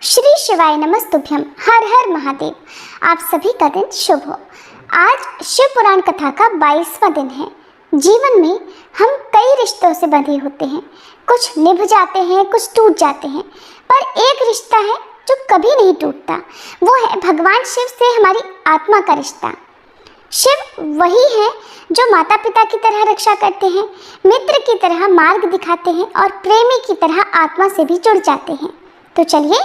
श्री शिवाय नमस्तुभ्यम। हर हर महादेव। आप सभी का दिन शुभ हो। आज शिव पुराण कथा का 22वां दिन है। जीवन में हम कई रिश्तों से बंधे होते हैं। कुछ निभ जाते हैं, कुछ टूट जाते हैं, पर एक रिश्ता है जो कभी नहीं टूटता। वो है भगवान शिव से हमारी आत्मा का रिश्ता। शिव वही है जो माता पिता की तरह रक्षा करते हैं, मित्र की तरह मार्ग दिखाते हैं और प्रेमी की तरह आत्मा से भी जुड़ जाते हैं। तो चलिए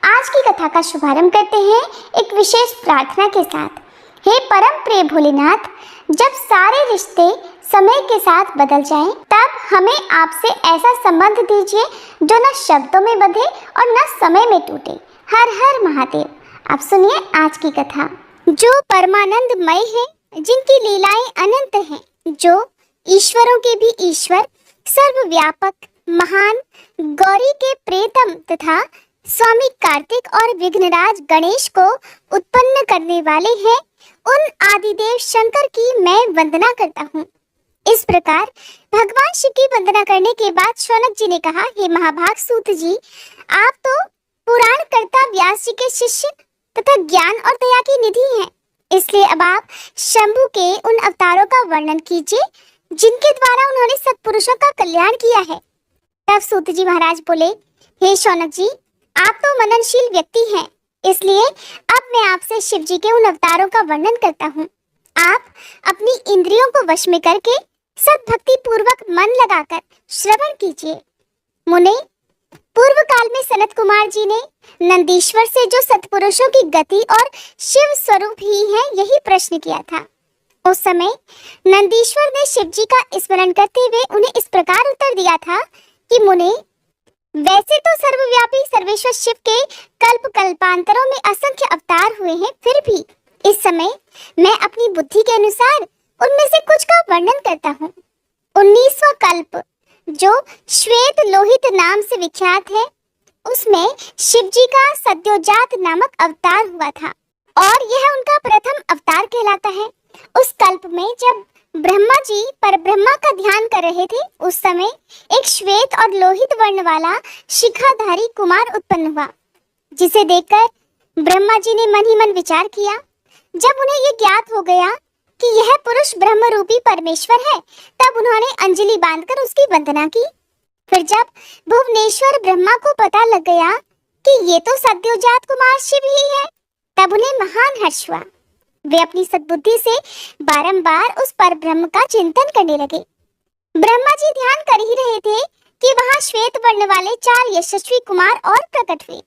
आज की कथा का शुभारंभ करते हैं एक विशेष प्रार्थना के साथ। हे परम प्रिय भोलेनाथ, जब सारे रिश्ते समय के साथ बदल जाएं, तब हमें आपसे ऐसा संबंध दीजिए जो न शब्दों में बंधे और न समय में टूटे। हर हर महादेव। आप सुनिए आज की कथा। जो परमानंदमय है, जिनकी लीलाएं अनंत हैं, जो ईश्वरों के भी ईश्वर, सर्वव्यापक, महान, गौरी के प्रेतम तथा स्वामी कार्तिक और विघ्नराज गणेश को उत्पन्न करने वाले हैं, उन आदिदेव शंकर की मैं वंदना करता हूँ। इस प्रकार भगवान शिव की वंदना करने के बाद शौनक जी ने कहा, हे महाभाग सूत जी, आप तो पुराण कर्ता व्यास जी के शिष्य तथा ज्ञान और दया की निधि हैं। इसलिए अब आप शंभु के उन अवतारों का वर्णन कीजिए जिनके द्वारा उन्होंने सत्पुरुषों का कल्याण किया है। तब सूत जी महाराज बोले, हे शौनक जी, आप तो मननशील व्यक्ति हैं, इसलिए अब मैं आपसे शिव जी के उन अवतारों का वर्णन करता हूँ। आप अपनी इंद्रियों को वश में करके सद्भक्ति पूर्वक मन लगाकर श्रवण कीजिए। मुने, पूर्व काल में सनत कुमार जी ने नंदीश्वर से जो सत्पुरुषों की गति और शिव स्वरूप ही है यही प्रश्न किया था। उस समय नंदीश्वर ने शिव जी का स्मरण करते हुए उन्हें इस प्रकार उत्तर दिया था कि मुने, वैसे तो सर्वव्यापी सर्वेश्वर शिव के कल्प कल्पांतरों में असंख्य अवतार हुए हैं, फिर भी इस समय मैं अपनी बुद्धि के अनुसार उनमें से कुछ का वर्णन करता हूँ। 19वां कल्प, जो श्वेत लोहित नाम से विख्यात है, उसमें शिव जी का सद्योजात नामक अवतार हुआ था और यह उनका प्रथम अवतार कहलाता है। उस कल्प में जब ब्रह्मा जी परब्रह्मा का ध्यान कर रहे थे, उस समय एक श्वेत और लोहित वर्ण वाला शिखाधारी कुमार उत्पन्न हुआ, जिसे देखकर ब्रह्मा जी ने मन ही मन विचार किया। जब उन्हें ये ज्ञात हो गया कि यह पुरुष ब्रह्म रूपी परमेश्वर है, तब उन्होंने अंजलि बांधकर उसकी वंदना की। फिर जब भुवनेश्वर ब्रह्मा को पता लग गया कि ये तो सद्योजात कुमार शिव ही है, तब उन्हें महान हर्ष हुआ। वे अपनी सद्बुद्धि से बारंबार उस परब्रह्म का चिंतन करने लगे। ब्रह्मा जी ध्यान कर ही रहे थे कि वहां श्वेत वर्ण वाले 4 यशस्वी कुमार और प्रकट हुए।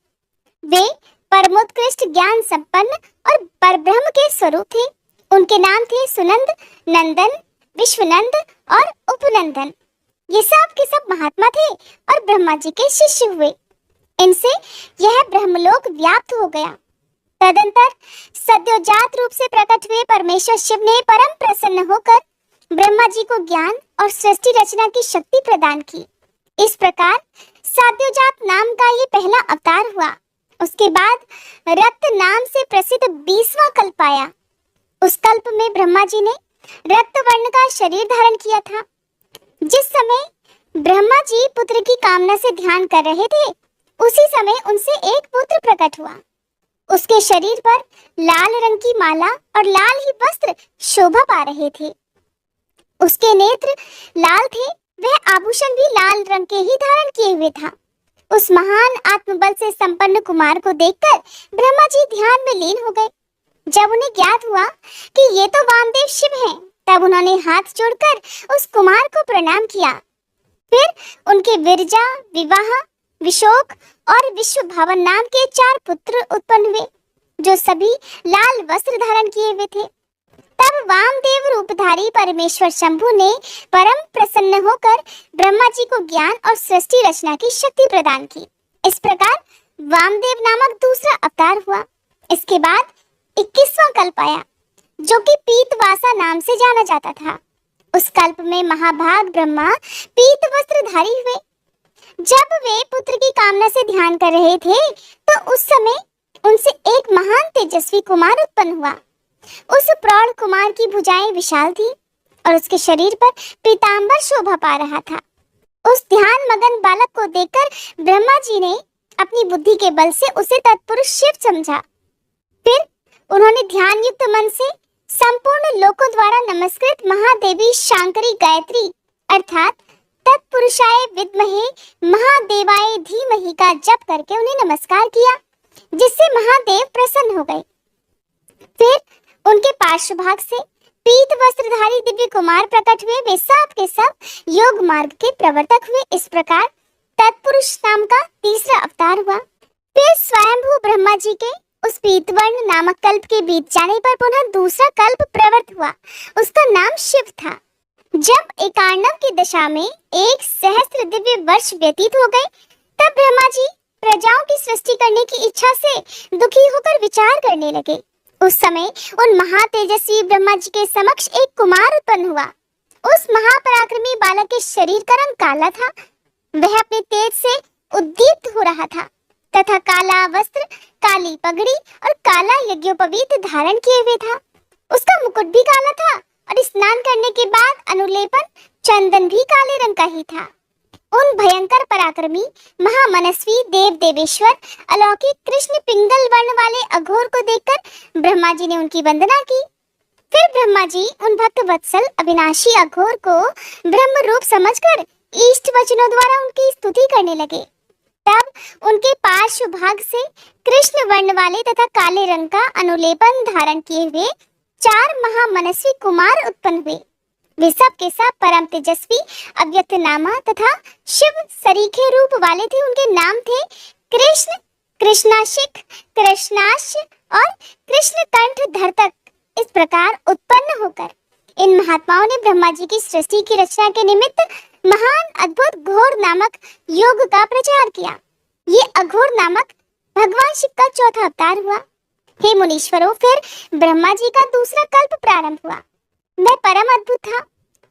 वे परमोत्कृष्ट ज्ञान संपन्न और परब्रह्म के स्वरूप थे। उनके नाम थे सुनंद, नंदन, विश्वनंद और उपनंदन। ये सब के सब महात्मा थे और ब्रह्मा जी के शिष्य हुए। इनसे यह ब्रह्मलोक व्याप्त हो गया। तदंतर सद्योजात रूप से प्रकट हुए परमेश्वर शिव ने परम प्रसन्न होकर ब्रह्मा जी को ज्ञान और सृष्टि रचना की शक्ति प्रदान की। इस प्रकार सद्योजात नाम का ये पहला अवतार हुआ। उसके बाद रक्त नाम से प्रसिद्ध 20वां कल्प आया। उस कल्प में ब्रह्मा जी ने रक्त वर्ण का शरीर धारण किया था। जिस समय ब्रह्मा जी पुत्र की कामना से ध्यान कर रहे थे, उसी समय उनसे एक पुत्र प्रकट हुआ। उसके शरीर पर लाल रंग की माला और लाल ही वस्त्र शोभा पा रहे थे। उसके नेत्र लाल थे, वह आभूषण भी लाल रंग के ही धारण किए हुए था। उस महान आत्मबल से संपन्न कुमार को देखकर ब्रह्मा जी ध्यान में लीन हो गए। जब उन्हें ज्ञात हुआ कि ये तो वामदेव शिव हैं, तब उन्होंने हाथ जोड़कर उस कुमार को प्रणाम किया। फिर उनके विरजा, विवाह, विशोक और विश्व भावन नाम के 4 पुत्र उत्पन्न हुए, जो सभी लाल वस्त्र धारण किए हुए थे। तब वामदेव रूपधारी परमेश्वर शंभु ने परम प्रसन्न होकर ब्रह्मा जी को ज्ञान और सृष्टि रचना की शक्ति प्रदान की। इस प्रकार वामदेव नामक दूसरा अवतार हुआ। इसके बाद 21वां कल्प आया, जो कि पीतवासा नाम से जाना जाता था। उस कल्प में महाभाग ब्रह्मा पीत वस्त्रधारी हुए। जब वे पुत्र की कामना से ध्यान कर रहे थे, तो उस समय उनसे एक महान तेजस्वी कुमार उत्पन्न हुआ। उस प्रौढ़ कुमार की भुजाएं विशाल थी और उसके शरीर पर पीतांबर शोभा पा रहा था। उस ध्यान मगन बालक को देखकर ब्रह्मा जी ने अपनी बुद्धि के बल से उसे तत्पुरुष शिव समझा। फिर उन्होंने ध्यान युक्त मन से संपूर्ण लोकों द्वारा नमस्कृत महादेवी शांकरी गायत्री अर्थात तत्पुरुषाय विद्महे महादेवाय धीमहि का जप करके उन्हें नमस्कार किया, जिससे महादेव प्रसन्न हो गए। फिर उनके पार्श्वभाग से पीत वस्त्रधारी दिव्य कुमार प्रकट हुए। वे सब के सब योग मार्ग के प्रवर्तक हुए। इस प्रकार तत्पुरुष नाम का तीसरा अवतार हुआ। फिर स्वयंभू ब्रह्मा जी के उस पीतवर्ण नामक कल्प के बीत जाने पर पुनः दूसरा कल्प प्रवृत्त हुआ। उसका नाम शिव था। जब एकार्णव की दशा में 1 सहस्त्र दिव्य वर्ष व्यतीत हो गए, तब ब्रह्मा जी प्रजाओं की सृष्टि करने की इच्छा से दुखी होकर विचार करने लगे। उस समय उन महातेजस्वी ब्रह्मा जी के समक्ष एक कुमार उत्पन्न हुआ। उस महापराक्रमी बालक के शरीर का रंग काला था। वह अपने तेज से उद्दीप्त हो रहा था तथा काला वस्त्र, काली पगड़ी और काला यज्ञोपवीत धारण किए हुए था। उसका मुकुट भी काला था और स्नान करने के बाद अनुलेपन चंदन भी काले रंग का ही था। उन भयंकर पराक्रमी महामनस्वी देव देवेश्वर अलौकिक कृष्ण पिंगल वर्ण वाले अघोर को देखकर ब्रह्मा जी ने उनकी वंदना की। फिर ब्रह्मा जी उन भक्त वत्सल अविनाशी अघोर को ब्रह्म रूप समझकर इष्ट वचनों द्वारा उनकी स्तुति करने लगे। तब उनके पार्श्व भाग से कृष्ण वर्ण वाले तथा काले रंग का अनुलेपन धारण किए हुए 4 महामनस्वी कुमार उत्पन्न हुए। वे सब के सब परम तेजस्वी अव्यक्त नामा तथा शिव सरीखे रूप वाले थे। उनके नाम थे कृष्ण, कृष्णाशिक, कृष्णाश और कृष्ण कंठ धरतक। इस प्रकार उत्पन्न होकर इन महात्माओं ने ब्रह्मा जी की सृष्टि की रचना के निमित्त महान अद्भुत घोर नामक योग का प्रचार किया। ये अघोर नामक भगवान शिव का चौथा अवतार हुआ। हे मुनीश्वरों, फिर ब्रह्मा जी का दूसरा कल्प प्रारंभ हुआ। वह परम अद्भुत था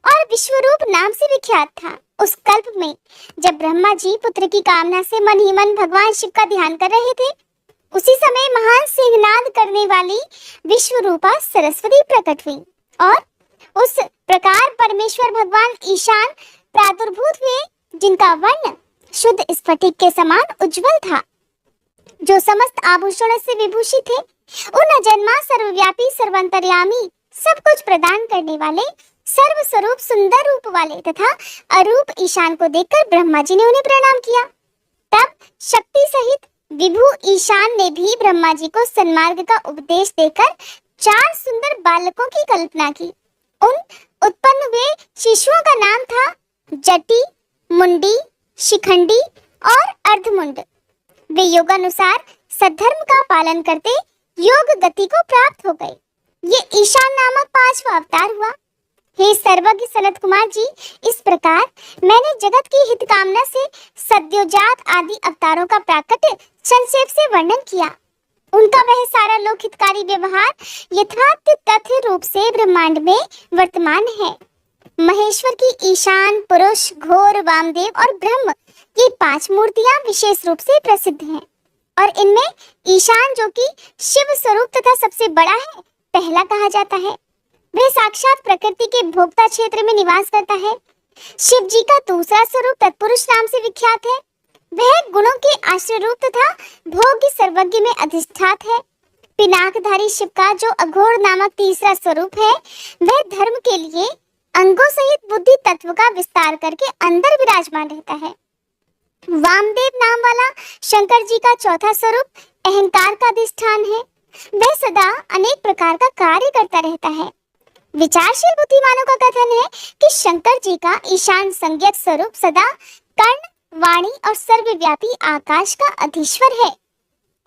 और विश्वरूप नाम से विख्यात था। उस कल्प में जब ब्रह्मा जी पुत्र की कामना से मन ही मन भगवान शिव का ध्यान कर रहे थे, उसी समय महान सिंहनाद करने वाली विश्वरूपा सरस्वती प्रकट हुई और उस प्रकार परमेश्वर भगवान ईशान प्रादुर्भूत हुए, जिनका वर्ण शुद्ध स्फटिक के समान उज्जवल था, जो समस्त आभूषणों से विभूषित थे। उन अजन्मा सर्वव्यापी सर्वांतर्यामी सब कुछ प्रदान करने वाले सर्व स्वरूप सुंदर रूप वाले तथा अरूप ईशान को देखकर ब्रह्मा जी ने उन्हें प्रणाम किया। तब शक्ति सहित विभु ईशान ने भी ब्रह्मा जी को सन्मार्ग का उपदेश देकर 4 सुंदर बालकों की कल्पना की। उन उत्पन्न हुए शिशुओं का नाम था जटी, मुंडी, शिखंडी और अर्धमुंड। वे योगानुसार सद्धर्म का पालन करते योग गति को प्राप्त हो गए। ये ईशान नामक 5वां अवतार हुआ। हे सर्वज्ञ सनत कुमार जी, इस प्रकार मैंने जगत की हित कामना से सद्योजात आदि अवतारों का प्राकट्य संक्षेप से वर्णन किया। उनका वह सारा लोक हितकारी व्यवहार यथार्थ तथ्य रूप से ब्रह्मांड में वर्तमान है। महेश्वर की ईशान, पुरुष, घोर, वामदेव और ब्रह्म, ये 5 मूर्तियां विशेष रूप से प्रसिद्ध हैं और इनमें ईशान, जो कि शिव स्वरूप तथा सबसे बड़ा है, पहला कहा जाता है। वह साक्षात प्रकृति के भोक्ता क्षेत्र में निवास करता है। शिव जी का दूसरा स्वरूप तत्पुरुष नाम से विख्यात है। वह गुणों के आश्रय रूप तथा भोग्य सर्वज्ञ में अधिष्ठात है। पिनाकधारी शिव का जो अघोर नामक तीसरा स्वरूप है, वह धर्म के लिए अंगों सहित बुद्धि तत्व का विस्तार करके अंदर विराजमान रहता है। वामदेव नाम वाला शंकर जी का चौथा स्वरूप अहंकार का अधिष्ठान है। वह सदा अनेक प्रकार का कार्य करता रहता है। विचारशील बुद्धिमानों का कथन है कि शंकर जी का ईशान संज्ञक स्वरूप सदा कर्ण, वाणी और सर्वव्यापी आकाश का अधीश्वर है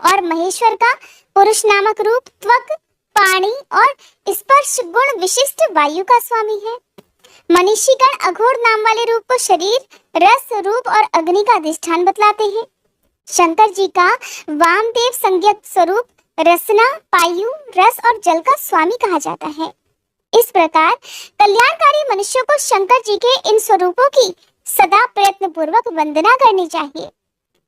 और महेश्वर का पुरुष नामक रूप त्वक, पाणी और स्पर्श गुण विशिष्ट वायु का स्वामी है। मनीषीगण अघोर नाम वाले रूप को शरीर, रस, रूप और अग्नि का अधिष्ठान बतलाते हैं। शंकर जी का वामदेव संज्ञक स्वरूप रसना, पायु, रस और जल का स्वामी कहा जाता है। इस प्रकार कल्याणकारी मनुष्यों को शंकर जी के इन स्वरूपों की सदा प्रयत्न पूर्वक वंदना करनी चाहिए।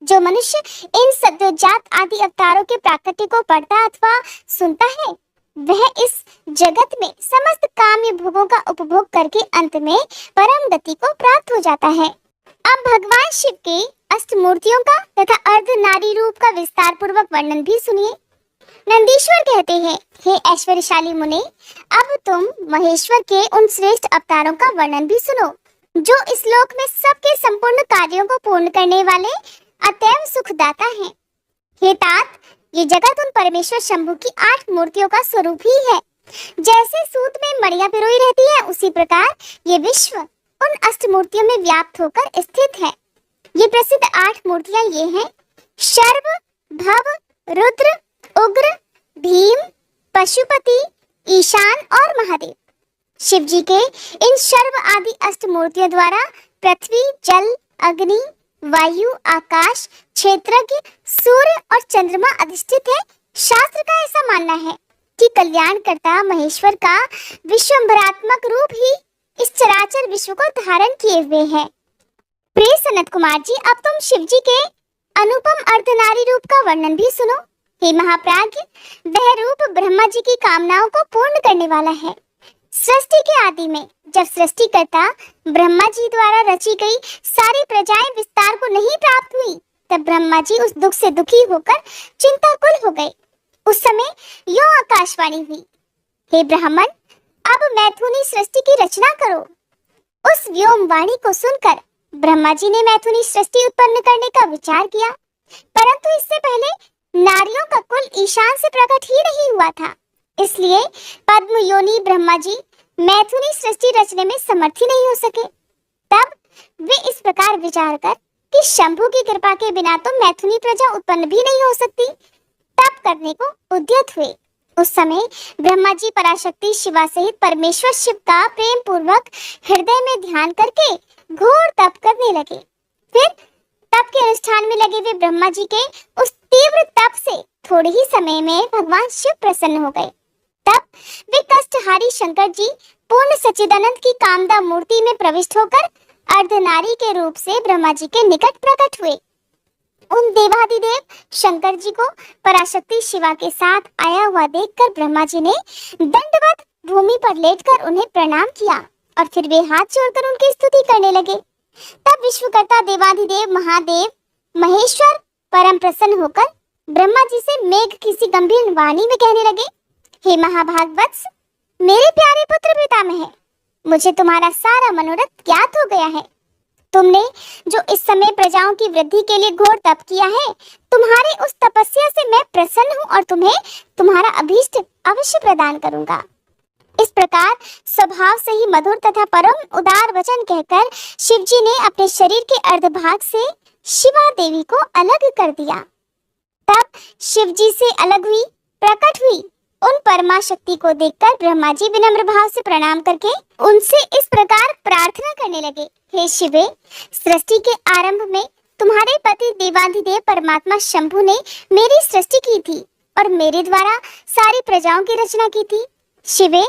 जो मनुष्य इन सद्योजात आदि अवतारों के प्राकट्य को पढ़ता अथवा सुनता है, वह इस जगत में समस्त काम्य भोगों का उपभोग करके अंत में परम गति को प्राप्त हो जाता है। अब भगवान शिव के अष्टमूर्तियों का तथा अर्ध नारी रूप का विस्तार पूर्वक वर्णन भी सुनिए। नंदीश्वर कहते हैं, हे ऐश्वर्यशाली मुने, अब तुम महेश्वर के उन श्रेष्ठ अवतारों का वर्णन भी सुनो जो इस लोक में सबके संपूर्ण कार्यों को पूर्ण करने वाले अतैव सुखदाता हैं। हे तात, ये जगत उन परमेश्वर शंभु की 8 मूर्तियों का स्वरूप ही है। जैसे सूत में मड़ियां पिरोई रहती है, उसी प्रकार ये विश्व उन अष्टमूर्तियों में व्याप्त होकर स्थित है। ये प्रसिद्ध 8 मूर्तियां ये हैं: शर्व, भव, रुद्र, उग्र, भीम, पशुपति, ईशान और महादेव। शिव जी के इन शर्व आदि अष्टमूर्तियों द्वारा पृथ्वी, जल, अग्नि, वायु, आकाश, क्षेत्रज्ञ, सूर्य और चंद्रमा अधिष्ठित है। शास्त्र का ऐसा मानना है कि कल्याणकर्ता महेश्वर का विश्वंभरात्मक रूप ही इस चराचर विश्व को धारण किए हुए है। प्रिय सनत कुमार जी, अब तुम शिव जी के अनुपम अर्धनारी रूप का वर्णन भी सुनो। हे महाप्राज्ञ, वह रूप ब्रह्मा जी की कामनाओं को पूर्ण करने वाला है। सृष्टि के आदि में जब सृष्टिकर्ता ब्रह्मा जी द्वारा रची गई सारी प्रजाएं विस्तार को नहीं प्राप्त हुई, तब ब्रह्मा जी उस दुख से दुखी होकर चिंताकुल हो गए। उस समय यो आकाशवाणी हुई, हे ब्राह्मण, अब मैथुनी सृष्टि की रचना करो। उस व्योम वाणी को सुनकर ब्रह्मा जी ने मैथुनी सृष्टि उत्पन्न करने का विचार किया, परंतु इससे पहले नारियों का कुल ईशान से प्रकट ही नहीं हुआ था। इसलिए पद्म योनि ब्रह्मा जी मैथुनी सृष्टि रचने में समर्थ ही नहीं हो सके। तब वे इस प्रकार विचार कर कि शंभु की कृपा के बिना तो मैथुनी प्रजा उत्पन्न भी नहीं हो सकती, तप करने को उद्यत हुए। उस समय ब्रह्मा जी पराशक्ति शिवा सहित परमेश्वर शिव का प्रेम पूर्वक हृदय में ध्यान करके घोर तप करने लगे। फिर तप के अनुष्ठान में लगे हुए ब्रह्मा जी के उस तीव्र तप से थोड़े ही समय में भगवान शिव प्रसन्न हो गए। तब वे कष्टहारी शंकर जी पूर्ण सच्चिदानंद की कामदा मूर्ति में प्रविष्ट होकर अर्धनारी के रूप से ब्रह्मा जी के निकट प्रकट हुए। उन देवाधिदेव शंकर जी को पराशक्ति शिवा के साथ आया हुआ देखकर ब्रह्मा जी ने दंडवत भूमि पर लेटकर उन्हें प्रणाम किया और फिर वे हाथ जोड़कर उनकी स्तुति करने लगे। तब विश्वकर्ता देवाधिदेव महादेव महेश्वर परम प्रसन्न होकर ब्रह्मा जी से मेघ किसी गंभीर वाणी में कहने लगे, हे महाभाग वत्स, मेरे प्यारे पुत्र पितामह, मुझे तुम्हारा सारा मनोरथ ज्ञात हो गया है। तुमने जो इस समय प्रजाओं की वृद्धि के लिए घोर तप किया है, तुम्हारी उस तपस्या से मैं प्रसन्न हूँ और तुम्हें तुम्हारा अभीष्ट अवश्य प्रदान करूंगा। इस प्रकार स्वभाव से ही मधुर तथा परम उदार वचन कहकर शिव जी ने अपने शरीर के अर्धभाग से शिवा देवी को अलग कर दिया। तब शिव जी से अलग हुई प्रकट हुई उन परमा शक्ति को देखकर ब्रह्मा जी विनम्र भाव से प्रणाम करके उनसे इस प्रकार प्रार्थना करने लगे, हे शिवे, सृष्टि के आरंभ में तुम्हारे पति देवाधिदेव परमात्मा शंभु ने मेरी सृष्टि की थी और मेरे द्वारा सारी प्रजाओं की रचना की थी। शिवे,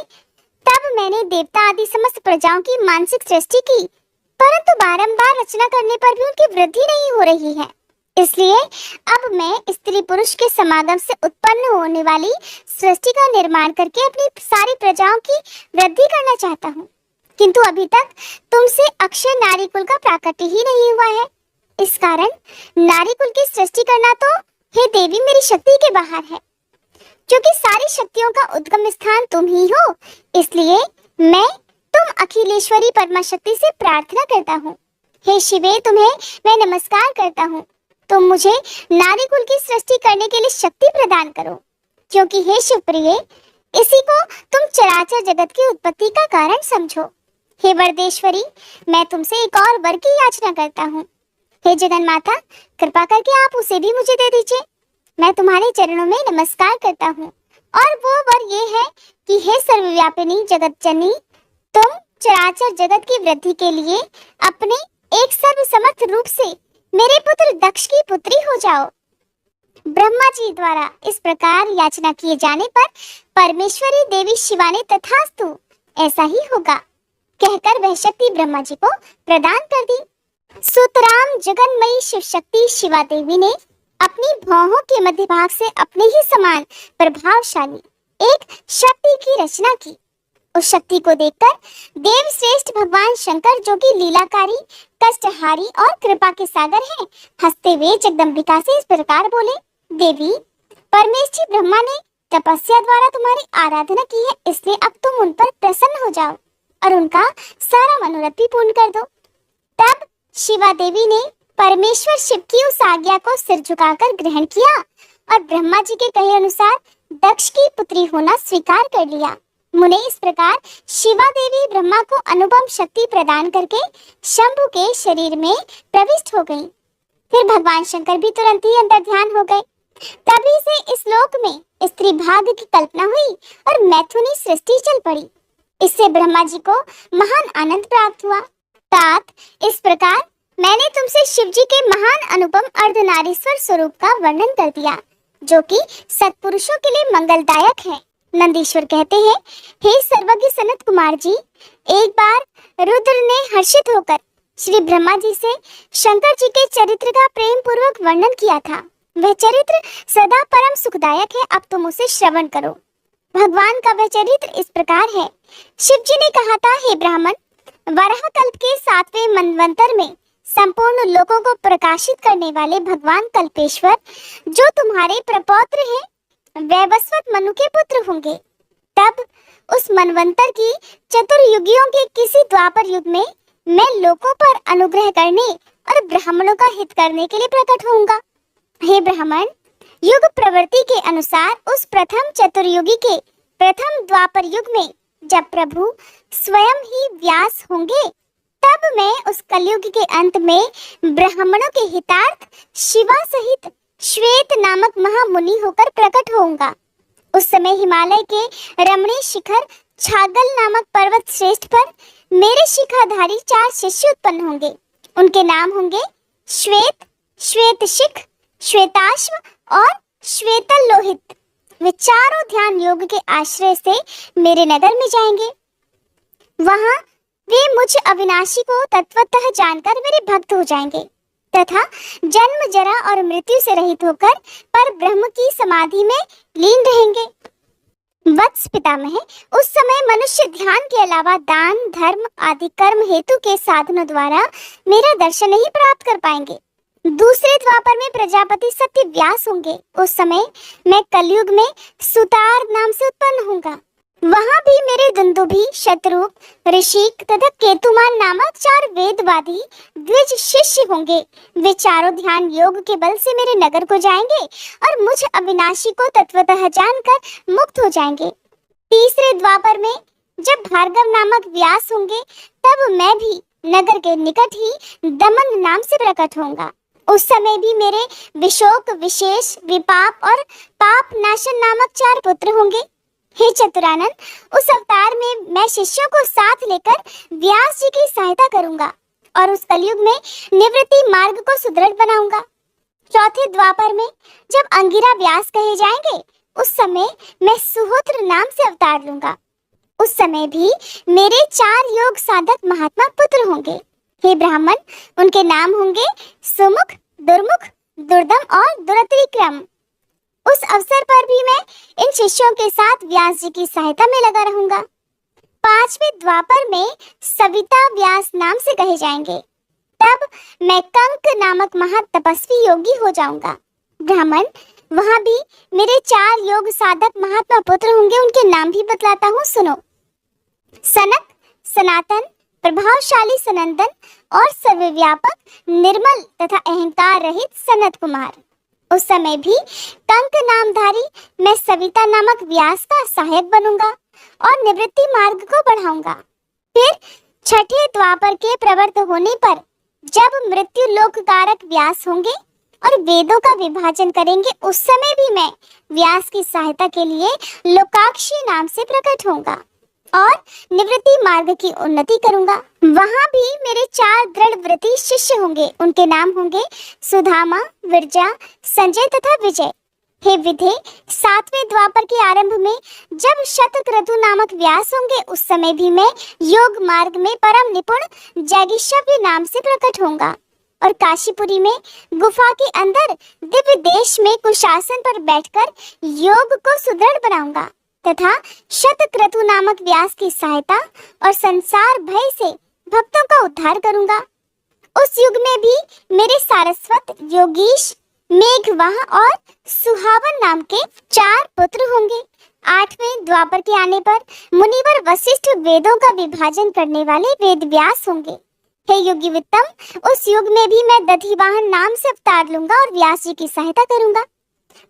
तब मैंने देवता आदि समस्त प्रजाओं की मानसिक सृष्टि की, परंतु बारंबार रचना करने पर भी उनकी वृद्धि नहीं हो रही है। इसलिए अब मैं स्त्री पुरुष के समागम से उत्पन्न होने वाली सृष्टि का निर्माण करके अपनी सारी प्रजाओं की वृद्धि करना चाहता हूँ, किंतु अभी तक तुमसे अक्षय नारी कुल का प्राकट्य ही नहीं हुआ है। इस कारण नारी कुल की सृष्टि करना तो हे देवी मेरी शक्ति के बाहर है। क्योंकि सारी शक्तियों का उद्गम स्थान तुम ही हो, इसलिए मैं तुम अखिलेश्वरी परमा शक्ति से प्रार्थना करता हूँ। हे शिवे, तुम्हें मैं नमस्कार करता हूँ। तुम मुझे नारी कुल की सृष्टि करने के लिए शक्ति प्रदान करो, क्योंकि हे शिवप्रिय, इसी को तुम चराचर जगत की उत्पत्ति का कारण समझो। हे वरदेश्वरी, मैं तुमसे एक और वर की याचना करता हूँ। हे जगन माता, कृपा करके आप उसे भी मुझे दे दीजिए। मैं तुम्हारे चरणों में नमस्कार करता हूँ, और वो वर ये है कि हे सर्वव्यापिनी जगत जननी, तुम चराचर जगत की वृद्धि के लिए अपने एक सर्वसमर्थ रूप से मेरे पुत्र दक्ष की पुत्री हो जाओ। ब्रह्मा जी द्वारा इस प्रकार याचना किए जाने पर परमेश्वरी देवी शिवा ने तथास्तु ऐसा ही होगा कहकर वह शक्ति ब्रह्मा जी को प्रदान कर दी। सुतराम जगन्मयी शिव शक्ति शिवा देवी ने अपनी भौहों के मध्य भाग से अपने ही समान प्रभावशाली एक शक्ति की रचना की। उस शक्ति को देखकर देव श्रेष्ठ भगवान शंकर, जो कि लीलाकारी कष्टहारी और कृपा के सागर हैं। हंसते हुए जगदम्बिका से इस प्रकार बोले, देवी, परमेश जी ब्रह्मा ने तपस्या द्वारा तुम्हारी आराधना की है, इसलिए अब तुम उन पर प्रसन्न हो जाओ और उनका सारा मनोरथ भी पूर्ण कर दो। तब शिवा देवी ने परमेश्वर शिव की उस आज्ञा को सिर झुकाकर ग्रहण किया और ब्रह्मा जी के कहे अनुसार दक्ष की पुत्री होना स्वीकार कर लिया। मुने, इस प्रकार शिवा देवी ब्रह्मा को अनुपम शक्ति प्रदान करके शंभु के शरीर में प्रविष्ट हो गई। फिर भगवान शंकर भी तुरंत ही अंतर ध्यान हो गए। तभी से इस लोक में स्त्री भाग की कल्पना हुई और मैथुनी सृष्टि चल पड़ी। इससे ब्रह्मा जी को महान आनंद प्राप्त हुआ। तात, इस प्रकार मैंने तुमसे शिव जी के महान अनुपम अर्धनारीश्वर स्वरूप का वर्णन कर दिया, जो कि सत्पुरुषों के लिए मंगलदायक है। नंदीश्वर कहते हैं, हे सर्वज्ञ सनत कुमार जी, एक बार रुद्र ने हर्षित होकर श्री ब्रह्मा जी से शंकर जी के चरित्र का प्रेम पूर्वक वर्णन किया था। वह चरित्र सदा परम सुखदायक है, अब तुम उसे श्रवण करो। भगवान का वह चरित्र इस प्रकार है। शिव जी ने कहा था, हे ब्राह्मण, वराह कल्प के 7वें मनवंतर में संपूर्ण लोगों को प्रकाशित करने वाले भगवान कल्पेश्वर, जो तुम्हारे प्रपौत्र हैं, वैवस्वत मनु के पुत्र होंगे। तब उस मनवंतर की चतुर्युगियों के किसी द्वापर युग में मैं लोगों पर अनुग्रह करने और ब्राह्मणों का हित करने के लिए प्रकट होऊंगा। हे ब्राह्मण, युग प्रवृत्ति के अनुसार उस प्रथम चतुर्युगी के प्रथम द्वापर युग में जब प्रभु स्वयं ही व्यास होंगे, तब मैं उस कलयुग के अंत में ब्राह्मणों के हितार्थ शिवा सहित श्वेत नामक महामुनि होकर प्रकट होऊंगा। उस समय हिमालय के रमणीय शिखर छागल नामक पर्वत श्रेष्ठ पर मेरे शिखाधारी 4 शिष्य उत्पन्न होंगे। उनके नाम होंगे श्वेत, श्वेतशिख, श्वेताश्व और श्वेतल लोहित। वे चारों ध्यान योग के आश्रय से मेरे नगर में जाएंगे। वहां वे मुझ अविनाशी को तत्वतः जानकर मेरे भक्त हो जाएंगे तथा जन्म, जरा और मृत्यु से रहित होकर पर ब्रह्म की समाधि में लीन रहेंगे। वत्स पितामह, उस समय मनुष्य ध्यान के अलावा दान, धर्म आदि कर्म हेतु के साधनों द्वारा मेरा दर्शन नहीं प्राप्त कर पाएंगे। दूसरे द्वापर में प्रजापति सत्य व्यास होंगे। उस समय मैं कलयुग में सुतार नाम से उत्पन्न होऊंगा। वहां भी मेरे दुंदुभी, शत्रुप, ऋषिक तथा केतुमान नामक 4 वेदवादी द्विज शिष्य होंगे। वे चारों ध्यान योग के बल से मेरे नगर को जाएंगे और मुझ अविनाशी को तत्वतः जानकर मुक्त हो जाएंगे। तीसरे द्वापर में जब भार्गव नामक व्यास होंगे, तब मैं भी नगर के निकट ही दमन नाम से प्रकट होऊंगा। उस समय भी मेरे विशोक, विशेष, विपाप और पाप नाशन नामक 4 पुत्र होंगे। हे चतुरानन, उस अवतार में मैं शिष्यों को साथ लेकर व्यास जी की सहायता करूंगा और उस कलयुग में निवृत्ति मार्ग को सुदृढ़ बनाऊंगा। चौथे द्वापर में जब अंगिरा व्यास कहे जाएंगे, उस समय मैं सुहोत्र नाम से अवतार लूंगा। उस समय भी मेरे 4 योग साधक महात्मा पुत्र होंगे। हे ब्राह्मण, उनके नाम होंगे सुमुख, दुर्मुख, दुर्दम और दुरतिक्रम। उस अवसर पर भी मैं इन शिष्यों के साथ व्यास जी की सहायता में लगा रहूंगा। 5वें द्वापर में सविता व्यास नाम से कहे जाएंगे। तब मैं कंक नामक महा तपस्वी योगी हो जाऊंगा। ब्राह्मण, वहां भी मेरे 4 योग साधक महात्मा पुत्र होंगे। उनके नाम भी बतलाता हूँ, सुनो। सनक, सनातन, प्रभावशाली सनंदन और सर्वव्यापक, निर्मल तथा अहंकार रहित सनत कुमार। उस समय भी कंक नामधारी मैं सविता नामक व्यास का सहायक बनूंगा और निवृत्ति मार्ग को बढ़ाऊंगा। फिर 6ठे द्वापर के प्रवृत्त होने पर जब मृत्यु लोक कारक व्यास होंगे और वेदों का विभाजन करेंगे, उस समय भी मैं व्यास की सहायता के लिए लोकाक्षी नाम से प्रकट होऊंगा और निवृत्ति मार्ग की उन्नति करूंगा। वहां भी मेरे 4 दृढ़ व्रती शिष्य होंगे। उनके नाम होंगे सुधामा, विरजा, संजय तथा विजय। हे विधे, 7वें द्वापर के आरंभ में जब शतक्रतु नामक व्यास होंगे, उस समय भी मैं योग मार्ग में परम निपुण जैगिष्यव्य नाम से प्रकट होऊंगा और काशीपुरी में गुफा के अंदर दिव्य देश में कुशासन पर बैठकर योग को सुदृढ़ बनाऊंगा तथा शतक्रतु नामक व्यास की सहायता और संसार भय से भक्तों का उद्धार करूंगा। उस युग में भी मेरे सारस्वत, योगीश, मेघवाह और सुहावन नाम के 4 पुत्र होंगे। 8वें द्वापर के आने पर मुनिवर वशिष्ठ वेदों का विभाजन करने वाले वेद व्यास होंगे। हे योगी वित्तम, उस युग में भी मैं दधिवाहन नाम से अवतार लूंगा और व्यास जी की सहायता करूंगा।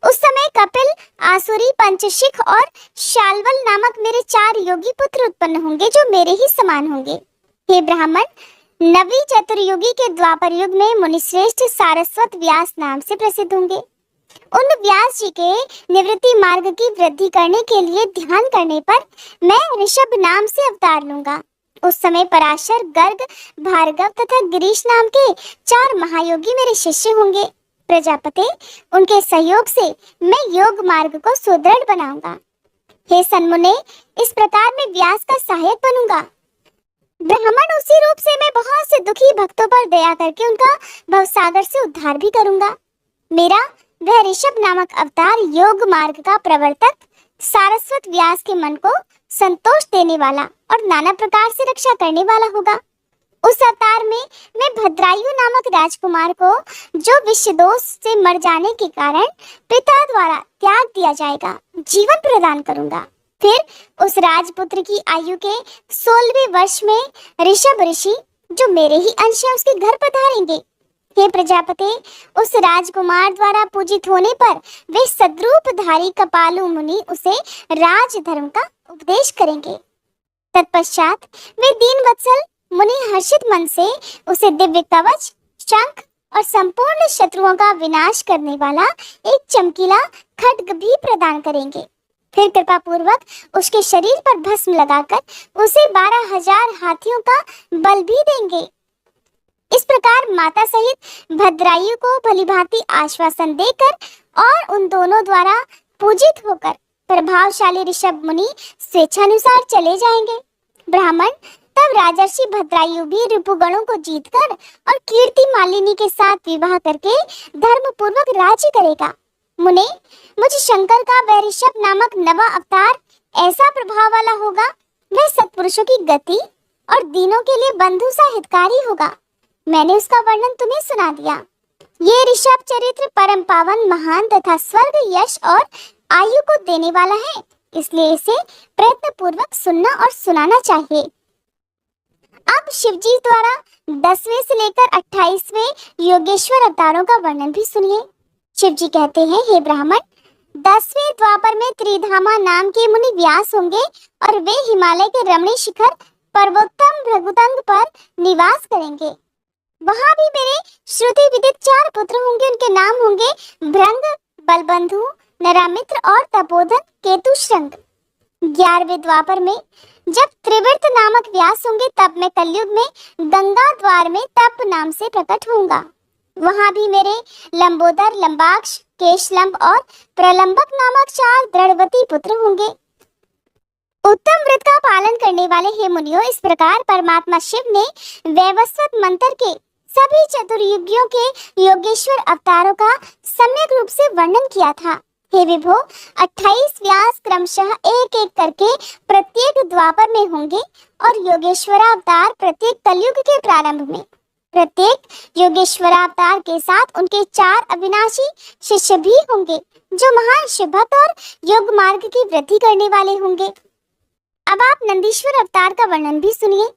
उस समय कपिल, आसुरी, पंचशिख और शाल्वल नामक मेरे 4 योगी पुत्र उत्पन्न होंगे जो मेरे ही समान होंगे। हे ब्राह्मण, नवी चतुर्युगी के द्वापर युग में मुनिश्रेष्ठ सारस्वत व्यास नाम से प्रसिद्ध होंगे। उन व्यास जी के निवृत्ति मार्ग की वृद्धि करने के लिए ध्यान करने पर मैं ऋषभ नाम से अवतार लूंगा। उस समय पराशर, गर्ग, भार्गव तथा गिरीश नाम के 4 महायोगी मेरे शिष्य होंगे। प्रजापति, उनके सहयोग से मैं योग मार्ग को सुदृढ़ बनाऊंगा। हे सन्मुने, इस प्रकार मैं व्यास का सहायक बनूंगा। ब्राह्मण, उसी रूप से मैं बहुत से दुखी भक्तों पर दया करके उनका भवसागर से उद्धार भी करूंगा। मेरा वह ऋषभ नामक अवतार योग मार्ग का प्रवर्तक, सारस्वत व्यास के मन को संतोष देने वाला और नाना प्रकार से रक्षा करने वाला होगा। उस अवतार में मैं भद्रायु नामक राजकुमार को, जो विष दोष से मर जाने के कारण पिता द्वारा त्याग दिया जाएगा, जीवन प्रदान करूंगा। फिर उस राजपुत्र की आयु के 16वें वर्ष में ऋषभ ऋषि, जो मेरे ही अंश है, उसके घर पधारेंगे। हे प्रजापति, उस राजकुमार द्वारा पूजित होने पर वे सद्रूपधारी कपालु मुनि उसे राजधर्म का उपदेश करेंगे। तत्पश्चात वे दीनवत्सल मुनि हर्षित मन से उसे दिव्य कवच, शंख और संपूर्ण शत्रुओं का विनाश करने वाला एक चमकीला खड्ग भी प्रदान करेंगे। फिर कृपा पूर्वक उसके शरीर पर भस्म लगाकर उसे 12,000 हाथियों का बल भी देंगे। इस प्रकार माता सहित भद्रायु को भलीभांति आश्वासन देकर और उन दोनों द्वारा पूजित होकर प्रभावशाली ऋषभ मुनि स्वेच्छानुसार चले जाएंगे। ब्राह्मण, तब राजर्षि भद्रायु भी रिपुगणों को जीतकर और कीर्ति मालिनी के साथ विवाह करके धर्म पूर्वक राज्य करेगा। मुने, मुझ शंकर का वह ऋषभ नामक नवा अवतार ऐसा प्रभाव वाला होगा, वह सत्पुरुषों की गति और दीनों के लिए बंधु सा हितकारी होगा। मैंने उसका वर्णन तुम्हें सुना दिया। ये ऋषभ चरित्र परम पावन, महान तथा स्वर्ग, यश और आयु को देने वाला है, इसलिए इसे प्रयत्न पूर्वक सुनना और सुनाना चाहिए। अब शिवजी द्वारा 10वें से लेकर 28वें योगेश्वर अवतारों का वर्णन भी सुनिए। शिवजी कहते हैं, हे ब्राह्मण, 10वें द्वापर में त्रिधामा नाम के मुनि व्यास होंगे और वे हिमालय के रमणीय शिखर पर्वोत्तम भृगुतंग पर निवास करेंगे। वहां भी मेरे श्रुति विदित 4 पुत्र होंगे। उनके नाम होंगे भृंग, बलबंधु, नरामित्र और तपोधन केतुश्रंग। 11वें द्वापर में जब त्रिवृत नामक व्यास होंगे, तब मैं कलयुग में गंगा द्वार में तप नाम से प्रकट होऊंगा। वहां भी मेरे लंबोदर, लंबाक्ष, केशलंब और प्रलंबक नामक 4 दृढ़वती पुत्र होंगे। उत्तम व्रत का पालन करने वाले हे मुनियों, इस प्रकार परमात्मा शिव ने वैवस्वत मंत्र के सभी चतुर्युगियों के योगेश्वर अवतारों का सम्यक रूप से वर्णन किया था। हे विभो, 28 व्यास क्रमशः एक एक करके प्रत्येक द्वापर में होंगे और योगेश्वरावतार प्रत्येक कलयुग के प्रारंभ में। प्रत्येक योगेश्वरावतार के साथ उनके 4 अविनाशी शिष्य भी होंगे, जो महान शिवभक्त और योग मार्ग की वृद्धि करने वाले होंगे। अब आप नंदीश्वर अवतार का वर्णन भी सुनिए।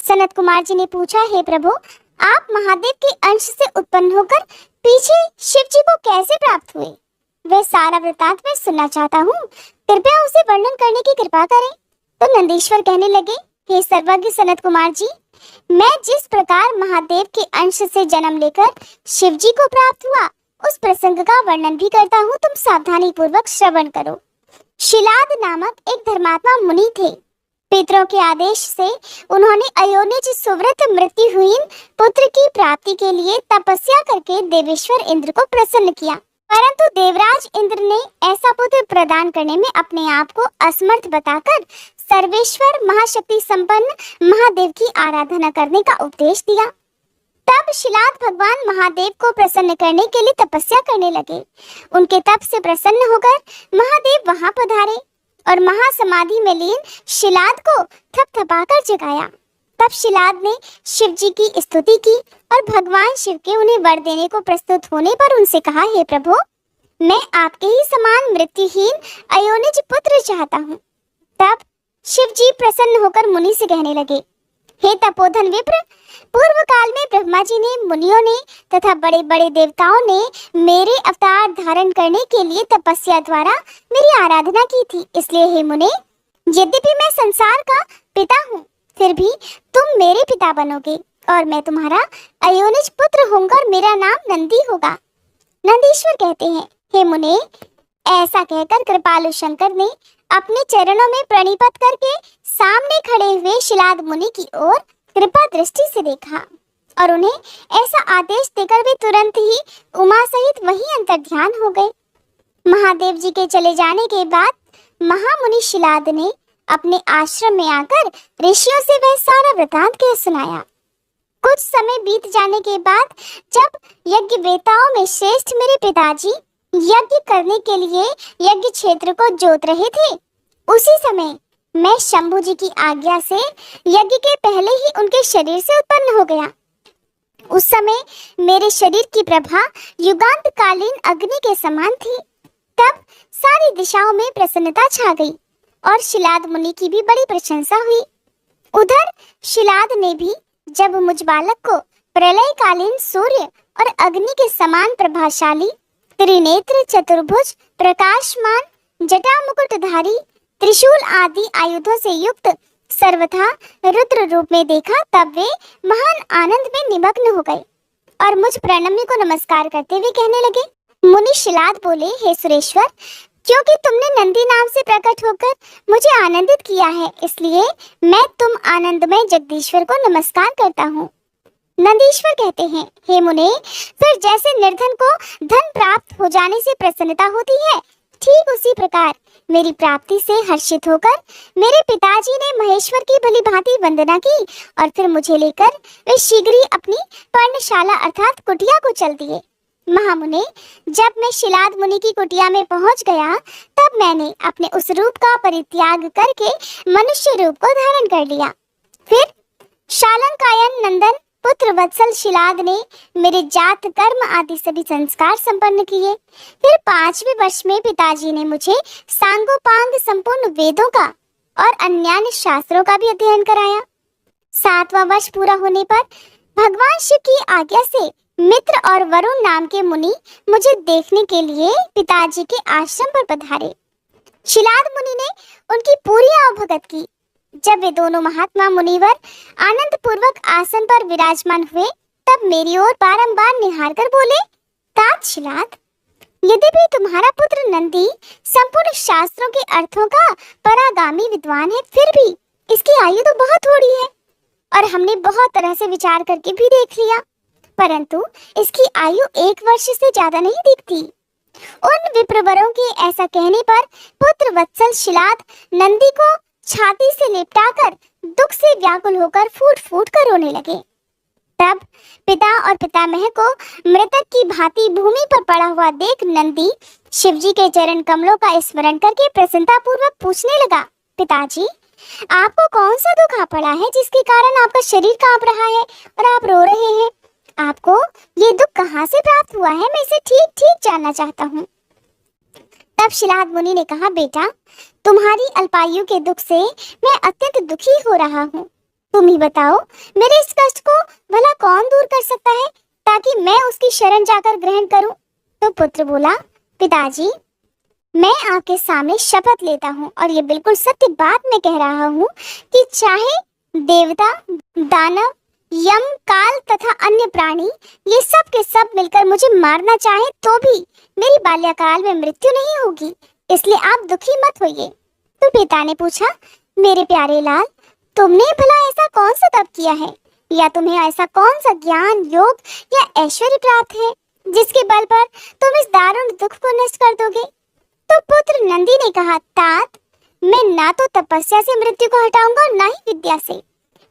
सनत कुमार जी ने पूछा, हे प्रभु, आप महादेव के अंश से उत्पन्न होकर पीछे शिव जी को कैसे प्राप्त हुए? वह सारा वृतांत मैं सुनना चाहता हूँ, कृपया उसे वर्णन करने की कृपा करें। तो नंदीश्वर कहने लगे, हे सर्वज्ञ सनत कुमार जी, मैं जिस प्रकार महादेव के अंश से जन्म लेकर शिव जी को प्राप्त हुआ, उस प्रसंग का वर्णन भी करता हूँ, तुम सावधानी पूर्वक श्रवण करो। शिलाद नामक एक धर्मात्मा मुनि थे। पितरों के आदेश से उन्होंने अयोनिज सुव्रत मृत्युहीन पुत्र की प्राप्ति के लिए तपस्या करके देवेश्वर इंद्र को प्रसन्न किया, परंतु देवराज इंद्र ने ऐसा पुत्र प्रदान करने में अपने आप को असमर्थ बताकर सर्वेश्वर महाशक्ति संपन्न महादेव की आराधना करने का उपदेश दिया। तब शिलाद भगवान महादेव को प्रसन्न करने के लिए तपस्या करने लगे। उनके तप से प्रसन्न होकर महादेव वहां पधारे और महासमाधि में लीन शिलाद को थपथपाकर जगाया। तब शिलाद ने शिव जी की स्तुति की और भगवान शिव के उन्हें वर देने को प्रस्तुत होने पर उनसे कहा, हे प्रभु, मैं आपके ही समान मृत्युहीन अयोनिज पुत्र चाहता हूँ। तब शिव जी प्रसन्न होकर मुनि से कहने लगे, हे तपोधन विप्र, पूर्व काल में ब्रह्मा जी ने, मुनियों ने तथा बड़े बड़े देवताओं ने मेरे अवतार धारण करने के लिए तपस्या द्वारा मेरी आराधना की थी। इसलिए हे मुने, यद्यपि मैं संसार का पिता हूँ, फिर भी तुम मेरे पिता बनोगे और मैं तुम्हारा अयोनिज पुत्र होऊंगा और मेरा नाम नंदी होगा। नंदीश्वर कहते हैं, हे मुने, ऐसा कहकर कृपालु शंकर ने अपने चरणों में प्रणिपत करके सामने खड़े हुए शिलाद मुनि की ओर कृपा दृष्टि से देखा और उन्हें ऐसा आदेश देकर वे तुरंत ही उमा सहित वहीं अंतर्ध्यान हो गए। महादेव जी के चले जाने के बाद महामुनि शिलाद ने अपने आश्रम में आकर ऋषियों से वह सारा वृतांत कह सुनाया। कुछ समय बीत जाने के बाद जब यज्ञ वेताओं में श्रेष्ठ मेरे पिताजी यज्ञ करने के लिए यज्ञ क्षेत्र को जोत रहे थे, उसी समय मैं शंभु जी की आज्ञा से यज्ञ के पहले ही उनके शरीर से उत्पन्न हो गया। उस समय मेरे शरीर की प्रभा युगांत कालीन अग्नि के समान थी। तब सारी दिशाओं में प्रसन्नता छा गई और शिलाद मुनि की भी बड़ी प्रशंसा हुई। उधर शिलाद ने भी जब मुझ बालक को प्रलयकालीन सूर्य और अग्नि के समान प्रभाशाली, त्रिनेत्र, चतुर्भुज, प्रकाशमान, जटा मुकुटधारी, त्रिशूल आदि आयुधों से युक्त सर्वथा रुद्र रूप में देखा, तब वे महान आनंद में निमग्न हो गए और मुझ प्रणम्य को नमस्कार करते हुए कहने लगे। मुनि शिलाद बोले, हे सुरेश्वर, क्योंकि तुमने नंदी नाम से प्रकट होकर मुझे आनंदित किया है, इसलिए मैं तुम आनंदमय जगदीश्वर को नमस्कार करता हूँ। नंदीश्वर कहते हैं, हे मुने, फिर जैसे निर्धन को धन प्राप्त हो जाने से प्रसन्नता होती है, ठीक उसी प्रकार मेरी प्राप्ति से हर्षित होकर मेरे पिताजी ने महेश्वर की भली भांति वंदना की और फिर मुझे लेकर वे शीघ्र ही अपनी पर्णशाला अर्थात कुटिया को चल दिए। महामुने, जब मैं शिलाद मुनि की कुटिया में पहुंच गया, तब मैंने अपने उस रूप का परित्याग करके मनुष्य रूप को धारण कर लिया। फिर शालंकायन नंदन पुत्र वत्सल शिलाद ने मेरे जात कर्म आदि सभी संस्कार संपन्न किए। फिर 5वें वर्ष में पिताजी ने मुझे सांगोपांग संपूर्ण वेदों का और अन्य शास्त्रों का भी अध्ययन कराया। 7वां वर्ष पूरा होने पर भगवान शिव की आज्ञा से मित्र और वरुण नाम के मुनि मुझे देखने के लिए पिताजी के आश्रम पर पधारे। शिलाद मुनि ने उनकी पूरी आवभगत की। जब वे दोनों महात्मा मुनिवर आनंद पूर्वक आसन पर विराजमान हुए, तब मेरी ओर बारंबार निहार कर बोले, तात शिलाद, यद्यपि तुम्हारा पुत्र नंदी संपूर्ण शास्त्रों के अर्थों का परागामी विद्वान है, फिर भी इसकी आयु तो बहुत थोड़ी है और हमने बहुत तरह से विचार करके भी देख लिया, परंतु इसकी आयु 1 वर्ष से ज्यादा नहीं दिखती। उन विप्रवरों के ऐसा कहने पर पुत्र वत्सल शिलाद नंदी को छाती से लिपटाकर दुख से व्याकुल होकर फूट फूट कर रोने लगे। तब पिता और पितामह को मृतक की भांति भूमि पर पड़ा हुआ देख नंदी शिवजी के चरण कमलों का स्मरण करके प्रसन्नता पूर्वक पूछने लगा, पिताजी, आपको कौन सा दुख आ पड़ा है जिसके कारण आपका शरीर कांप रहा है और आप रो रहे हैं? आपको ये दुख कहाँ से प्राप्त हुआ है? मैं इसे ठीक ठीक जानना चाहता हूँ। तब शिलाद मुनि ने कहा, बेटा, तुम्हारी अल्पायु के दुख से मैं अत्यंत दुखी हो रहा हूँ। तुम ही बताओ, मेरे इस कष्ट को भला कौन दूर कर सकता है ताकि मैं उसकी शरण जाकर ग्रहण करूं? तो पुत्र बोला, पिताजी, मैं आपके सामने शपथ लेता हूँ और ये बिल्कुल सत्य बात मैं कह रहा हूँ कि चाहे देवता, दानव, यम, काल तथा अन्य प्राणी ये सब के सब मिलकर मुझे मारना चाहे तो भी मेरी बाल्यकाल में मृत्यु नहीं होगी, इसलिए आप दुखी मत होइए। तो पिता ने पूछा, मेरे प्यारे लाल, तुमने भला ऐसा कौन सा तप किया है या तुम्हें ऐसा कौन सा ज्ञान, योग या ऐश्वर्य प्राप्त है जिसके बल पर तुम इस दारुण दुख को नष्ट कर दोगे? तो पुत्र नंदी ने कहा, तात, मैं ना तो तपस्या से मृत्यु को हटाऊंगा और ना ही विद्या से।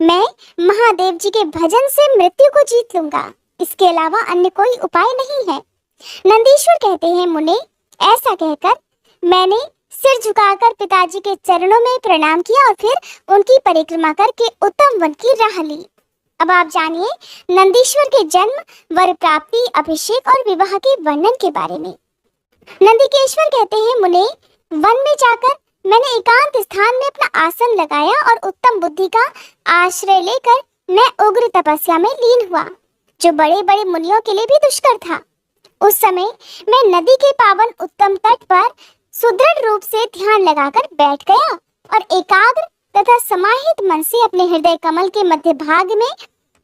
मैं महादेव जी के भजन से मृत्यु को जीत लूंगा, इसके अलावा अन्य कोई उपाय नहीं है। नंदीश्वर कहते हैं, मुने, ऐसा कहकर मैंने सिर झुकाकर पिताजी के चरणों में प्रणाम किया और फिर उनकी परिक्रमा करके उत्तम वन की राह ली। अब आप जानिए नंदीश्वर के जन्म, वर प्राप्ति, अभिषेक और विवाह के वर्णन के बारे में। नंदीकेश्वर कहते हैं, मुने, वन में जाकर मैंने एकांत स्थान में अपना आसन लगाया और उत्तम बुद्धि का आश्रय लेकर मैं उग्र तपस्या में लीन हुआ, जो बड़े बड़े मुनियों के लिए भी दुष्कर था। उस समय मैं नदी के पावन उत्तम तट पर सुदृढ़ रूप से ध्यान लगाकर बैठ गया और एकाग्र तथा समाहित मन से अपने हृदय कमल के मध्य भाग में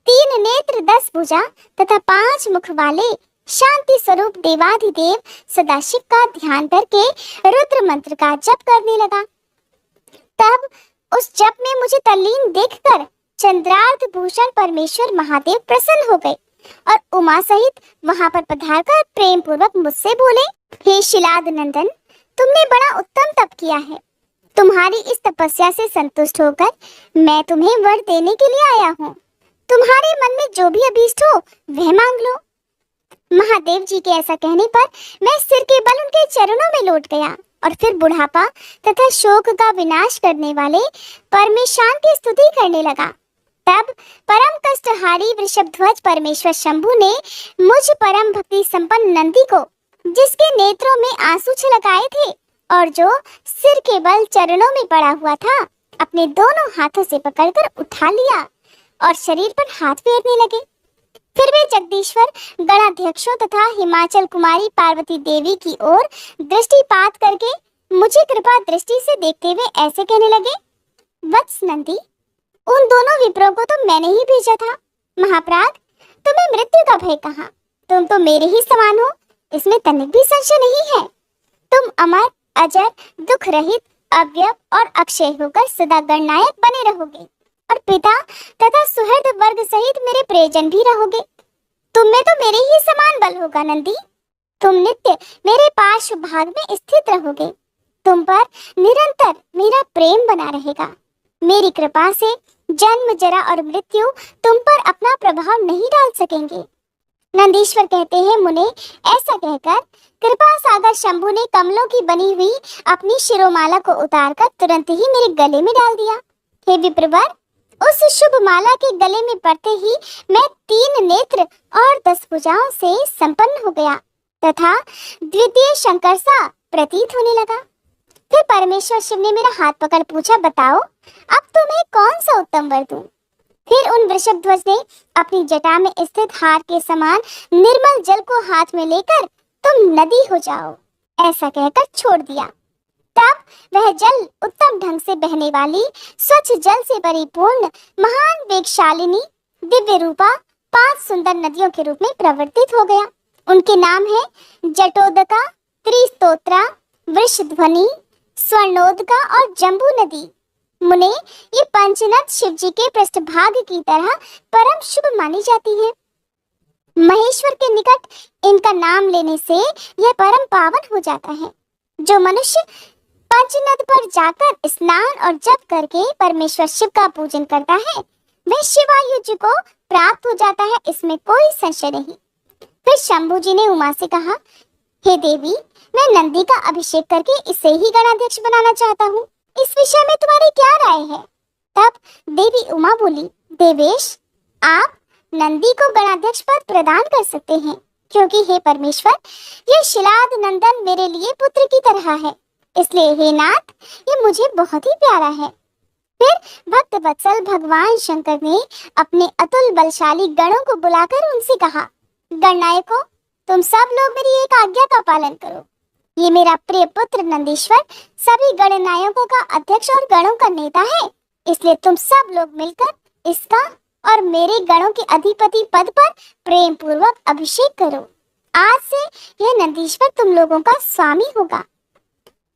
3 नेत्र 10 भुजा तथा 5 मुख वाले शांति स्वरूप देवाधिदेव सदाशिव का ध्यान करके रुद्र मंत्र का जप करने लगा। तब उस जप में मुझे तल्लीन देखकर चंद्रार्थ भूषण परमेश्वर महादेव प्रसन्न हो गए और उमा सहित वहां पर पधारकर प्रेम पूर्वक मुझसे बोले, हे शिलाद नंदन, तुमने बड़ा उत्तम तप किया है। तुम्हारी इस तपस्या से संतुष्ट होकर मैं तुम्हें वर देने के लिए आया हूँ। तुम्हारे मन में जो भी अभीष्ट हो वह मांग लो। महादेव जी के ऐसा कहने पर मैं सिर के बल उनके चरणों में लौट गया और फिर बुढ़ापा तथा शोक का विनाश करने वाले परमेशान की स्तुति करने लगा। तब परम कष्टहारी वृषभध्वज परमेश्वर शंभु ने मुझ परम भक्ति संपन्न नंदी को, जिसके नेत्रों में आंसू छलकाए थे और जो सिर के बल चरणों में पड़ा हुआ था, अपने दोनों हाथों से पकड़कर उठा लिया और शरीर पर हाथ फेरने लगे। फिर वे जगदीश्वर गणाध्यक्षों तथा हिमाचल कुमारी पार्वती देवी की ओर दृष्टिपात करके मुझे कृपा दृष्टि से देखते हुए ऐसे कहने लगे, वत्स नंदी, उन दोनों विप्रों को तो मैंने ही भेजा था। महाप्राग, तुम्हें मृत्यु का भय कहाँ? तुम तो मेरे ही समान हो, इसमें तनिक भी संशय नहीं है। तुम अमर, अजर, दुख रहित, अव्यय और अक्षय होकर सदा गणनायक बने रहोगे और पिता तथा सुहृद वर्ग सहित मेरे प्रियजन भी रहोगे। तुम में तो मेरे ही समान बल होगा नंदी। तुम नित्य मेरे पार्श्व भाग में स्थित रहोगे। तुम पर निरंतर मेरा प्रेम बना रहेगा। मेरी कृपा से जन्म, जरा और मृत्यु तुम पर अपना प्रभाव नहीं डाल सकेंगे। नंदीश्वर कहते हैं, मुने, ऐसा कहकर कृपा सागर शंभु ने कमलों की बनी हुई अपनी शिरोमाला को उतारकर तुरंत ही मेरे गले में डाल दिया। हे विप्रवर, उस शुभ माला के गले में पड़ते ही मैं 3 नेत्र और 10 भुजाओं से संपन्न हो गया तथा द्वितीय शंकर सा प्रतीत होने लगा। फिर परमेश्वर शिव ने मेरा हाथ पकड़ पूछा, बताओ अब तुम्हें कौन सा उत्तम वर दूं? फिर उन वृषभध्वज ने अपनी जटा में स्थित हार के समान निर्मल जल को हाथ में लेकर तुम नदी हो जाओ, ऐसा कहकर छोड़ दिया। तब वह जल उत्तम ढंग से बहने वाली स्वच्छ जल से परिपूर्ण महान वेगशालिनी दिव्य रूपा 5 सुंदर नदियों के रूप में प्रवर्तित हो गया। उनके नाम है जटोदका, त्रिस्तोत्रा, वृषध्वनि, स्वर्णोदका और जम्बू नदी। मुने, ये पंचनद शिव जी के पृष्ठभाग की तरह परम शुभ मानी जाती है। महेश्वर के निकट इनका नाम लेने से यह परम पावन हो जाता है। जो मनुष्य पंचनद पर जाकर स्नान और जप करके परमेश्वर शिव का पूजन करता है, वह शिवायुज को प्राप्त हो जाता है, इसमें कोई संशय नहीं। फिर शंभु जी ने उमा से कहा, हे देवी, मैं नंदी का अभिषेक करके इसे ही गणाध्यक्ष बनाना चाहता हूँ। इस विषय में तुम्हारी क्या राय है? तब देवी उमा बोली, देवेश, आप नंदी को गणाध्यक्ष पद प्रदान कर सकते हैं, क्योंकि हे परमेश्वर, ये शिलाद नंदन मेरे लिए पुत्र की तरह है, इसलिए हे नाथ, ये मुझे बहुत ही प्यारा है। फिर भक्त वत्सल भगवान शंकर ने अपने अतुल बलशाली गणों को बुलाकर उनसे कहा, गणनायकों, तुम सब लोग मेरी एक आज्ञा का पालन करो। ये मेरा प्रिय पुत्र नंदीश्वर सभी गणनायकों का अध्यक्ष और गणों का नेता है, इसलिए तुम सब लोग मिलकर इसका और मेरे गणों के अधिपति पद पर प्रेम पूर्वक अभिषेक करो। आज से यह नंदीश्वर तुम लोगों का स्वामी होगा।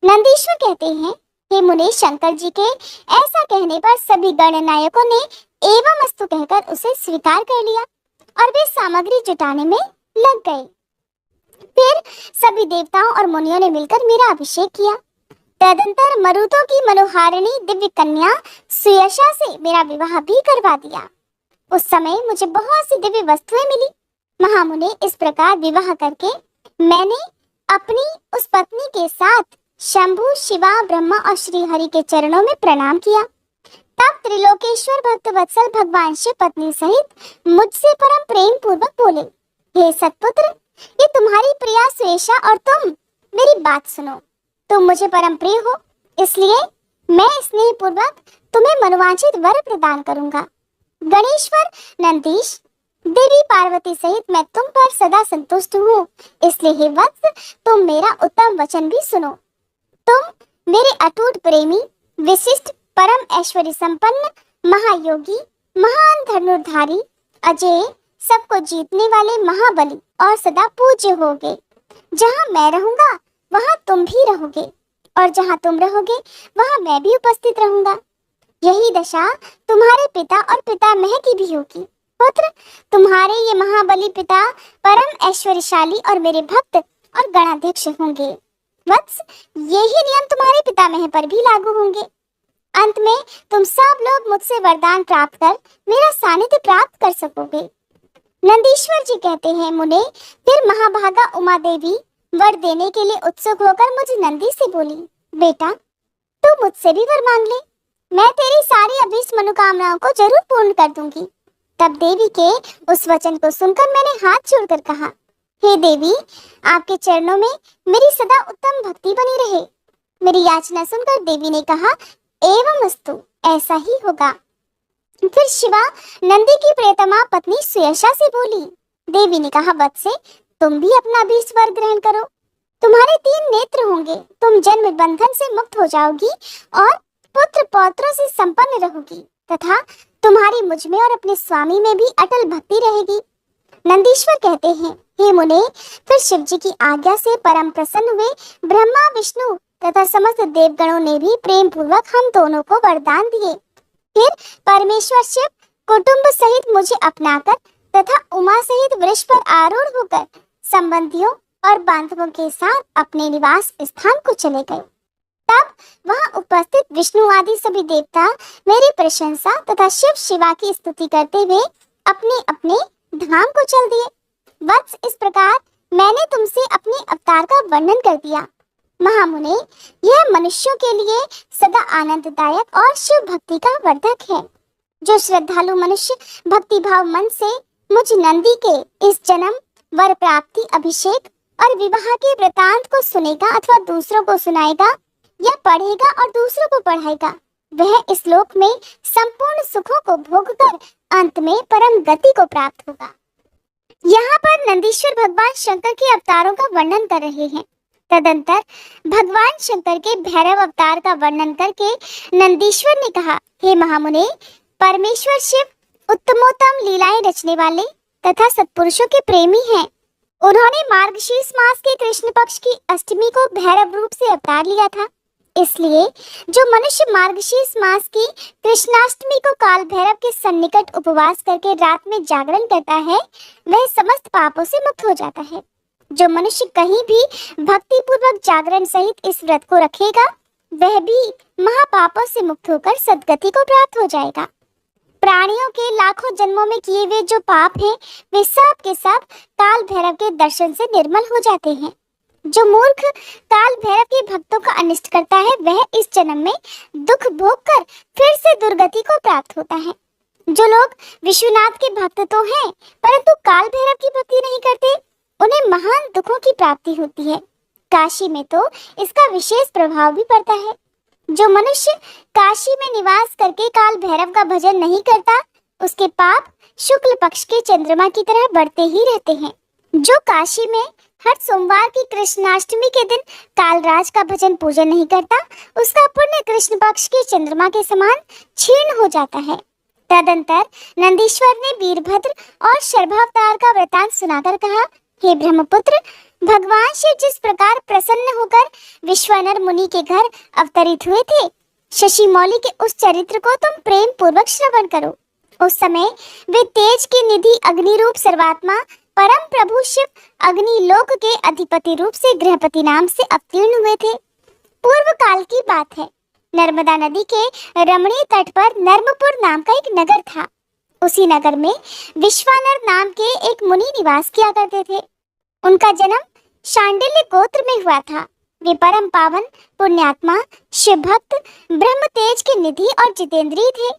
नंदीश्वर कहते हैं, हे मुने, शंकर जी के ऐसा कहने पर सभी गणनायकों ने एवं अस्तु कहकर उसे स्वीकार कर लिया और वे सामग्री जुटाने में लग गए। फिर सभी देवताओं और मुनियों ने मिलकर मेरा अभिषेक किया। तदंतर मरुतों की मनोहारिणी दिव्य कन्या सुयशा से मेरा विवाह भी करवा दिया। उस समय मुझे बहुत सी दिव्य वस्तुएं मिली। महामुने, इस प्रकार विवाह करके मैंने अपनी उस पत्नी के साथ शंभु, शिवा, ब्रह्मा और श्री हरि के चरणों में प्रणाम किया। तब त्रिलोकेश्वर भक्त वत्सल भगवान शिव पत्नी सहित मुझसे परम प्रेम पूर्वक बोले, हे सतपुत्र, ये तुम्हारी प्रिया स्वेशा और तुम मेरी बात सुनो। तुम मुझे परम प्रिय हो, इसलिए मैं स्नेह पूर्वक तुम्हें मनोवांछित वर प्रदान करूंगा। गणेश्वर नंदीश, देवी पार्वती सहित मैं तुम पर सदा संतुष्ट हूँ, इसलिए हे वत्स, तुम मेरा उत्तम वचन भी सुनो। तुम मेरे अटूट प्रेमी, विशिष्ट, परम ऐश्वर्य संपन्न, महायोगी, महान धनुर्धारी, अजय, सबको जीतने वाले महाबली और सदा पूज्य होगे। जहाँ मैं रहूंगा वहाँ तुम भी रहोगे, और जहाँ तुम रहोगे वहाँ मैं भी उपस्थित रहूंगा। यही दशा तुम्हारे पिता और पितामह की भी होगी। पुत्र, तुम्हारे ये महाबली पिता परम ऐश्वर्यशाली और मेरे भक्त और गणाध्यक्ष होंगे। वत्स, यही नियम तुम्हारे पितामह पर भी लागू होंगे। अंत में तुम सब लोग मुझसे वरदान प्राप्त कर मेरा सानिध्य प्राप्त कर सकोगे। नंदीश्वर जी कहते हैं, मुने, फिर महाभागा उमा देवी वर देने के लिए उत्सुक होकर मुझे नंदी से बोली, बेटा, तू मुझसे भी वर मांग ले, मैं तेरी सारी अभीष्ट मनोकामनाओं को जरूर पूर्ण कर दूंगी। तब देवी के उस वचन को सुनकर मैंने हाथ जोड़कर कहा, हे देवी, आपके चरणों में मेरी सदा उत्तम भक्ति बनी रहे। मेरी याचना सुनकर देवी ने कहा, एवमस्तु, ऐसा ही होगा। फिर शिवा नंदी की प्रियतमा पत्नी सुयशा से बोली, देवी ने कहा, वत्से, तुम भी अपना अभीष्ट वर ग्रहण करो। तुम्हारे 3 नेत्र होंगे, तुम जन्म बंधन से मुक्त हो जाओगी और पुत्र पौत्रों से संपन्न रहोगी, तथा तुम्हारी मुझ में और अपने स्वामी में भी अटल भक्ति रहेगी। नंदीश्वर कहते हैं, हे मुने, फिर शिव जी की आज्ञा से परम प्रसन्न हुए ब्रह्मा, विष्णु तथा समस्त देवगणों ने भी प्रेम पूर्वक हम दोनों को वरदान दिए। फिर परमेश्वर शिव कुटुंब सहित मुझे अपनाकर तथा उमा सहित वृक्ष पर आरूढ़ होकर संबंधियों और बांधवों के साथ अपने निवास स्थान को चले गए। तब वहां उपस्थित विष्णु आदि सभी देवता मेरी प्रशंसा तथा शिव शिवा की स्तुति करते हुए अपने अपने धाम को चल दिए। वत्स, इस प्रकार मैंने तुमसे अपने अवतार का वर्णन कर दिया। महामुने, यह मनुष्यों के लिए सदा आनंददायक और शिव भक्ति का वर्धक है। जो श्रद्धालु मनुष्य भक्ति भाव मन से मुझ नंदी के इस जन्म, वर प्राप्ति, अभिषेक और विवाह के वृतांत को सुनेगा अथवा दूसरों को सुनाएगा या पढ़ेगा और दूसरों को पढ़ाएगा, वह इस लोक में संपूर्ण सुखों को भोग कर अंत में परम गति को प्राप्त होगा। यहाँ पर नंदीश्वर भगवान शंकर के अवतारों का वर्णन कर रहे हैं। तदंतर भगवान शंकर के भैरव अवतार का वर्णन करके नंदीश्वर ने कहा, हे महामुने, परमेश्वर शिव उत्तमोत्तम लीलाएं रचने वाले तथा सत्पुरुषों के प्रेमी हैं। उन्होंने मार्गशीर्ष मास के कृष्ण पक्ष की अष्टमी को भैरव रूप से अवतार लिया था। इसलिए जो मनुष्य मार्गशीर्ष मास की कृष्णाष्टमी को काल भैरव के सन्निकट उपवास करके रात में जागरण करता है, वह समस्त पापों से मुक्त हो जाता है। जो मनुष्य कहीं भी भक्ति पूर्वक जागरण सहित इस व्रत को रखेगा, वह भी महापापों से मुक्त होकर सद्गति को प्राप्त हो जाएगा। प्राणियों के लाखों जन्मों में किए हुए जो पाप हैं, वे सब के सब काल भैरव के दर्शन से निर्मल हो जाते हैं। जो मूर्ख काल भैरव के भक्तों का अनिष्ट करता है, वह इस जन्म में दुख भोग कर फिर से दुर्गति को प्राप्त होता है। जो लोग विश्वनाथ के भक्त तो हैं, परंतु काल भैरव की भक्ति नहीं करते, उन्हें महान दुखों की प्राप्ति होती है। काशी में तो इसका विशेष प्रभाव भी पड़ता है। जो मनुष्य काशी में निवास करके काल भैरव का भजन नहीं करता, उसके पाप शुक्ल पक्ष के चंद्रमा की तरह बढ़ते ही रहते हैं। जो काशी में हर सोमवार की कृष्णाष्टमी के दिन कालराज का भजन पूजन नहीं करता, उसका पुण्य कृष्ण पक्ष के चंद्रमा के समान क्षीण हो जाता है। तदंतर नंदीश्वर ने वीरभद्र और शर्भावतार का वृतांत सुनाकर कहा, हे ब्रह्मपुत्र, भगवान शिव जिस प्रकार प्रसन्न होकर विश्वानर मुनि के घर अवतरित हुए थे, शशि मौली के उस चरित्र को तुम प्रेम पूर्वक श्रवण करो। उस समय वे तेज की निधि अग्नि रूप सर्वात्मा परम प्रभु शिव अग्नि लोक के अधिपति रूप से गृहपति नाम से अवतीर्ण हुए थे। पूर्व काल की बात है। नर्मदा नदी के रमणीय तट पर नर्मपुर नाम का एक नगर था। उसी नगर में विश्वानर नाम के एक मुनि निवास किया करते थे। उनका जन्म शांडिल्य गोत्र में हुआ था। वे परम पावन, पुण्यात्मा, शिव भक्त, ब्रह्म तेज के निधि और जितेंद्रिय थे।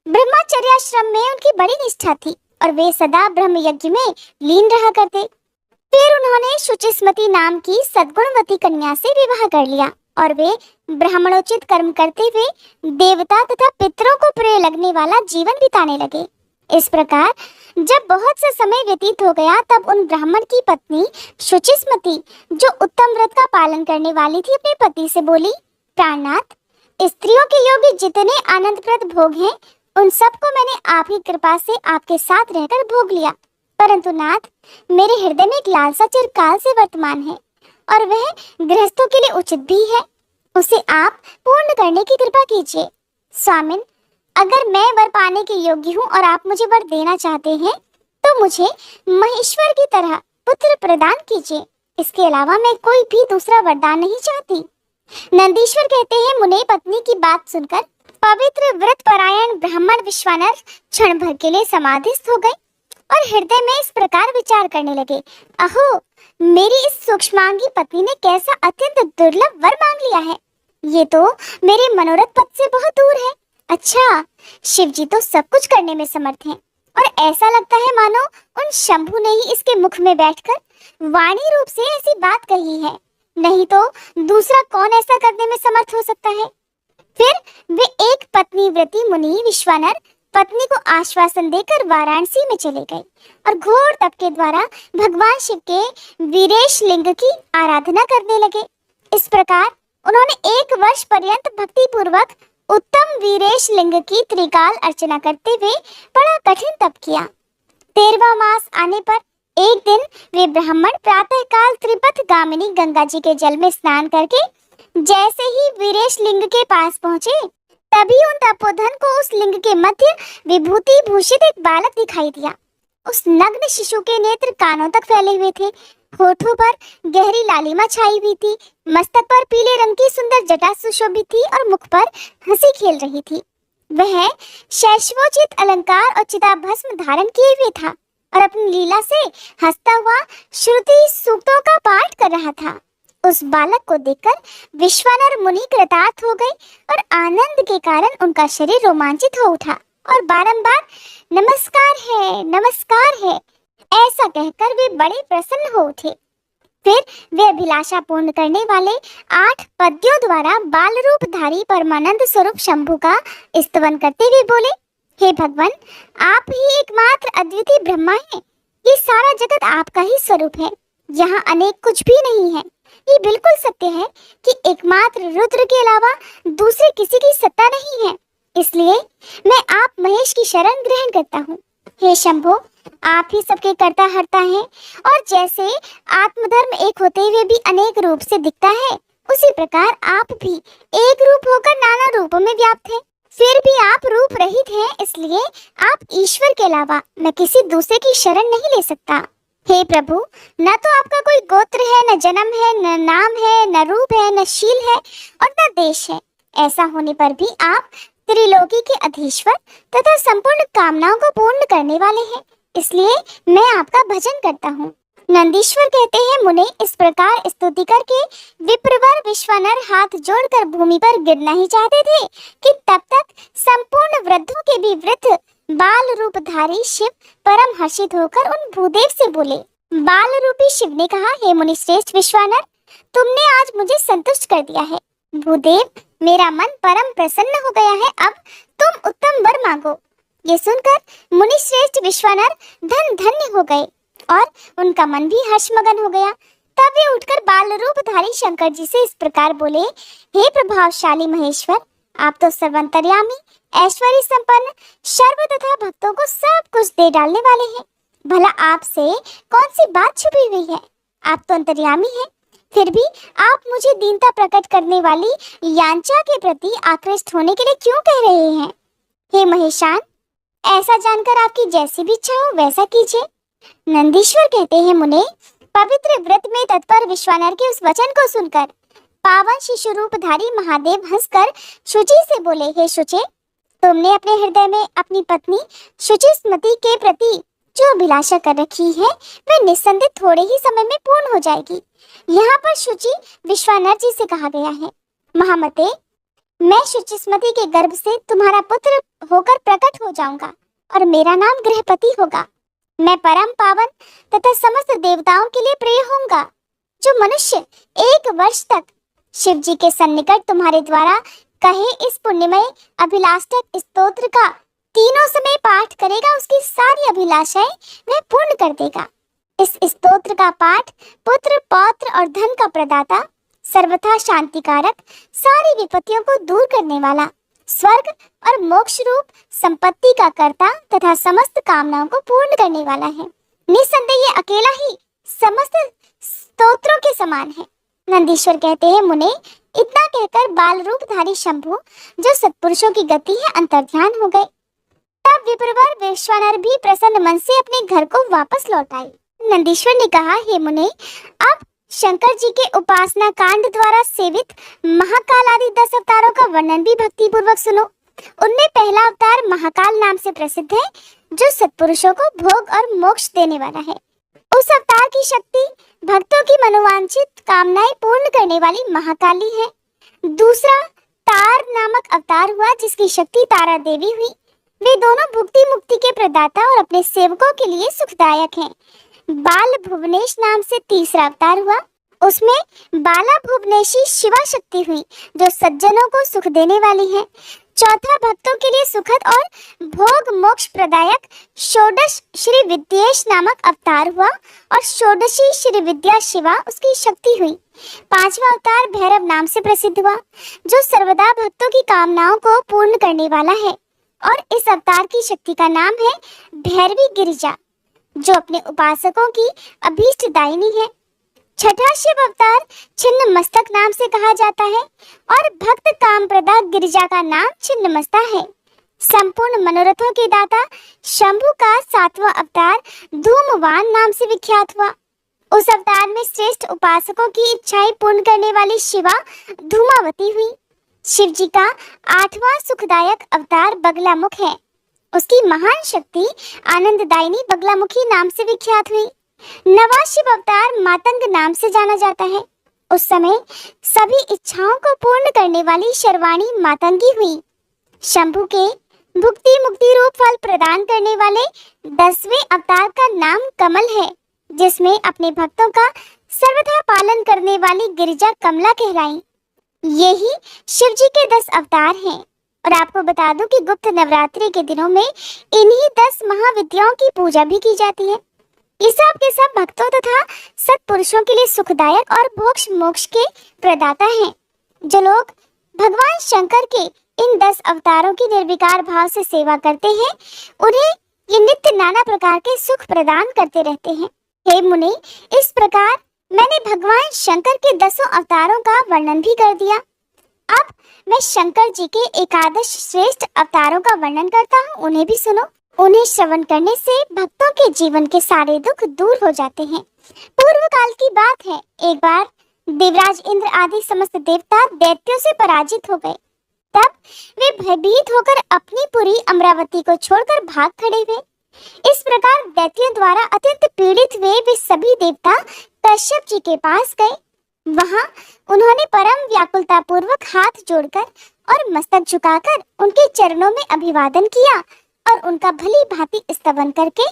ब्रह्मचर्याश्रम में उनकी बड़ी निष्ठा थी और वे सदा ब्रह्म यज्ञ में लीन रहा करते। फिर उन्होंने शुचिस्मति नाम की सद्गुणवती कन्या से विवाह कर लिया और वे ब्राह्मणोचित कर्म करते हुए देवता तथा पितरों को प्रिय लगने वाला जीवन बिताने लगे। इस प्रकार जब बहुत सा समय व्यतीत हो गया, तब उन ब्राह्मण की पत्नी शुचिस्मति, जो उत्तम व्रत का पालन करने वाली थी, अपने पति से बोली, प्राणनाथ, स्त्रियों के योग्य जितने आनंदप्रद भोग हैं, उन सबको मैंने आप ही कृपा से आपके साथ रहकर भोग लिया, परंतु नाथ, मेरे हृदय में एक लालसा चिरकाल से वर्तमान है और वह गृहस्थों के लिए उचित भी है। उसे आप पूर्ण करने की कृपा कीजिए। स्वामिन, अगर मैं वर पाने के योग्य हूँ और आप मुझे वर देना चाहते हैं, तो मुझे महेश्वर की तरह पुत्र प्रदान कीजिए। इसके अलावा मैं कोई भी दूसरा वरदान नहीं चाहती। नंदीश्वर कहते हैं, मुने पत्नी की बात सुनकर पवित्र व्रत परायण ब्राह्मण विश्वानर क्षण भर के लिए समाधिस्थ हो गए और हृदय में इस प्रकार विचार करने लगे, अहो, मेरी इस सूक्ष्मांगी पत्नी ने कैसा अत्यंत दुर्लभ वर मांग लिया है। ये तो मेरे मनोरथ पद से बहुत दूर है। अच्छा, शिव जी तो सब कुछ करने में समर्थ हैं और ऐसा लगता है मानो उन शंभु ने ही इसके मुख में बैठकर वाणी रूप से ऐसी बात कही है, नहीं तो दूसरा कौन ऐसा करने में समर्थ हो सकता है। फिर वे एक पत्नी व्रती मुनि विश्वानर पत्नी को आश्वासन देकर वाराणसी में चले गए और घोर तप के द्वारा भगवान शिव के वीरेश लिंग की आराधना करने लगे। इस प्रकार उन्होंने 1 वर्ष पर्यंत भक्ति पूर्वक उत्तम वीरेश लिंग की त्रिकाल अर्चना करते हुए बड़ा कठिन तप किया। 13वां मास आने पर एक दिन वे ब्राह्मण प्रातः काल त्रिपथ गामिनी गंगा जी के जल में स्नान करके जैसे ही वीरेश लिंग के पास पहुंचे, तभी उन तपोधन को उस लिंग के मध्य विभूति भूषित एक बालक दिखाई दिया। उस नग्न शिशु के नेत्र कानों तक फैले हुए थे, होठों पर गहरी लालिमा छाई हुई थी, मस्तक पर पीले रंग की सुंदर जटा सुशोभित थी और मुख पर हंसी खेल रही थी। वह शैशवोचित अलंकार और चिताभस्म धारण किए हुए था और अपनी लीला से हंसता हुआ श्रुति सूक्तों का पाठ कर रहा था। उस बालक को देखकर विश्वानर मुनि कृतार्थ हो गए और आनंद के कारण उनका शरीर रोमांचित हो उठा और बारंबार नमस्कार है ऐसा कहकर वे बड़े प्रसन्न हो उठे। फिर वे अभिलाषा पूर्ण करने वाले 8 पद्यों द्वारा बाल रूपधारी परमानंद स्वरूप शंभु का स्तवन करते हुए बोले, हे भगवान, आप ही एकमात्र अद्वितीय ब्रह्मा हैं। ये सारा जगत आपका ही स्वरूप है, यहाँ अनेक कुछ भी नहीं है। ये बिल्कुल सत्य है कि एकमात्र रुद्र के अलावा दूसरे किसी की सत्ता नहीं है। इसलिए मैं आप महेश की शरण ग्रहण करता हूँ। हे शंभो, आप ही सबके कर्ता हर्ता हैं और जैसे आत्मधर्म एक होते हुए भी अनेक रूप से दिखता है, उसी प्रकार आप भी एक रूप होकर नाना रूपों में व्याप्त हैं। फिर भी आप रूप रहित हैं, इसलिए आप ईश्वर के अलावा मैं किसी दूसरे की शरण नहीं ले सकता। हे प्रभु, न तो आपका कोई गोत्र है, न जन्म है, न नाम है, न रूप है, न शील है और न देश है। ऐसा होने पर भी आप त्रिलोकी के अधीश्वर तथा संपूर्ण कामनाओं को पूर्ण करने वाले हैं, इसलिए मैं आपका भजन करता हूँ। नंदीश्वर कहते हैं, मुने इस प्रकार स्तुति करके विप्रवर विश्वानर हाथ जोड़कर भूमि पर गिरना ही चाहते थे कि तब तक संपूर्ण वृद्धों के भी वृद्ध बाल रूपधारी शिव परम हर्षित होकर उन भूदेव से बोले। बाल रूपी शिव ने कहा, हे मुनि श्रेष्ठ विश्वानर, तुमने आज मुझे संतुष्ट कर दिया है। भूदेव, मेरा मन परम प्रसन्न हो गया है, अब तुम उत्तम वर मांगो। ये सुनकर मुनि श्रेष्ठ विश्वानर धन धन्य हो गए और उनका मन भी हर्षमगन हो गया। तब वे उठकर बाल रूपधारी शंकर जी से इस प्रकार बोले, हे प्रभावशाली महेश्वर, आप तो सर्वंतर्यामी, ऐश्वर्य संपन्न, सर्व तथा भक्तों को सब कुछ दे डालने वाले हैं। भला आपसे कौन सी बात छुपी हुई है? आप तो अंतर्यामी हैं, फिर भी आप मुझे दीनता प्रकट करने वाली यांचा के प्रति आकृष्ट होने के लिए क्यों कह रहे हैं? हे महेशान, ऐसा जानकर आपकी जैसी भी इच्छा हो वैसा कीजिए। नंदीश्वर कहते हैं, मुने पवित्र व्रत में तत्पर विश्वानर के उस वचन को सुनकर पावन शिशु रूपधारी महादेव हंसकर शुचि से बोले, हे शुचे, तुमने अपने हृदय में अपनी पत्नी शुचिस्मति के प्रति जो अभिलाषा कर रखी है वह निस्संदेह थोड़े ही समय में पूर्ण हो जाएगी। यहाँ पर शुचि विश्वानर जी से कहा गया है, महामते, मैं शुचिस्मति के गर्भ से तुम्हारा पुत्र होकर प्रकट हो जाऊंगा और मेरा नाम गृहपति होगा। मैं परम पावन तथा समस्त देवताओं के लिए प्रिय होऊंगा। जो मनुष्य 1 वर्ष तक शिव जी के सन्निकट तुम्हारे द्वारा कहे इस पुण्यमय अभिलाषक स्तोत्र का तीनों समय पाठ करेगा, उसकी सारी अभिलाषाएं वह पूर्ण कर देगा। इस स्तोत्र का पाठ पुत्र, पौत्र और धन का प्रदाता, सर्वथा शांतिकारक, सारी विपत्तियों को दूर करने वाला, स्वर्ग और मोक्ष रूप संपत्ति का कर्ता तथा समस्त कामनाओं को पूर्ण करने वाला है। निसंदेह ये अकेला ही समस्त स्तोत्रों के समान है। नंदीश्वर कहते हैं, मुने, इतना कहकर बाल रूपधारी शंभु, जो सत्पुरुषों की गति है, अंतर्ध्यान हो गए। तब विप्रवर विश्वानर भी प्रसन्न मन से अपने घर को वापस लौट आए। नंदीश्वर ने कहा, हे मुने, अब शंकर जी के उपासना कांड द्वारा सेवित महाकाल आदि 10 अवतारों का वर्णन भी भक्ति पूर्वक सुनो। उनमें पहला अवतार महाकाल नाम से प्रसिद्ध है, जो सत्पुरुषों को भोग और मोक्ष देने वाला है। उस अवतार की शक्ति भक्तों की मनोवांछित कामनाएं पूर्ण करने वाली महाकाली है। दूसरा तार नामक अवतार हुआ, जिसकी शक्ति तारा देवी हुई। वे दोनों भुक्ति मुक्ति के प्रदाता और अपने सेवकों के लिए सुखदायक हैं। बाल भुवनेश नाम से तीसरा अवतार हुआ, उसमें बाला भुवनेशी शिवा शक्ति हुई, जो सज्जनों को सुख देने वाली है। चौथा भक्तों के लिए सुखद और भोग मोक्ष प्रदायक षोडश श्री विद्येश नामक अवतार हुआ और षोडशी श्री विद्या शिवा उसकी शक्ति हुई। पांचवा अवतार भैरव नाम से प्रसिद्ध हुआ, जो सर्वदा भक्तों की कामनाओं को पूर्ण करने वाला है, और इस अवतार की शक्ति का नाम है भैरवी गिरिजा, जो अपने उपासकों की अभीष्ट दायिनी है। छठा शिव अवतार छिन्न मस्तक नाम से कहा जाता है और भक्त कामप्रदा गिरिजा का नाम छिन्नमस्ता है। संपूर्ण मनोरथों के दाता शंभु का 7वां अवतार धूमवान नाम से विख्यात हुआ। उस अवतार में श्रेष्ठ उपासकों की इच्छाएं पूर्ण करने वाली शिवा धूमावती हुई। शिव जी का 8वां सुखदायक अवतार बगलामुख है। उसकी महान शक्ति आनंददायिनी बगलामुखी नाम से विख्यात हुई। 9वां शिव अवतार मातंग नाम से जाना जाता है। उस समय सभी इच्छाओं को पूर्ण करने वाली शर्वाणी मातंगी हुई। शंभु के भुक्ति मुक्ति रूप फल प्रदान करने वाले 10वें अवतार का नाम कमल है, जिसमें अपने भक्तों का सर्वथा पालन करने वाली गिरिजा कमला कहलाई। यही शिव जी के 10 अवतार हैं। और आपको बता दूं कि गुप्त नवरात्रि के दिनों में इन्हीं 10 महाविद्याओं की पूजा भी की जाती है। ये सब के सब भक्तों तथा सत्पुरुषों के लिए सुखदायक और मोक्ष मोक्ष के प्रदाता हैं। जो लोग भगवान शंकर के इन 10 अवतारों की निर्विकार भाव से सेवा करते हैं, उन्हें ये नित्य नाना प्रकार के सुख प्रदान करते रहते हैं। हे मुनि, इस प्रकार मैंने भगवान शंकर के 10 अवतारों का वर्णन भी कर दिया। अब मैं शंकर जी के 11 श्रेष्ठ अवतारों का वर्णन करता हूँ, उन्हें भी सुनो। उन्हें श्रवण करने से भक्तों के जीवन के सारे दुख दूर हो जाते हैं। पूर्व काल की बात है, एक बार देवराज इंद्र आदि समस्त देवता दैत्यों से पराजित हो गए। तब वे भयभीत होकर अपनी पुरी अमरावती को छोड़कर भाग खड़े हुए। इस प्रकार दैत्यों द्वारा अत्यंत पीड़ित हुए वे सभी देवता कश्यप जी के पास गए। वहां उन्होंने परम व्याकुलता पूर्वक हाथ जोड़कर और मस्तक झुकाकर उनके चरणों में अभिवादन किया और उनका भली भांति स्तवन करके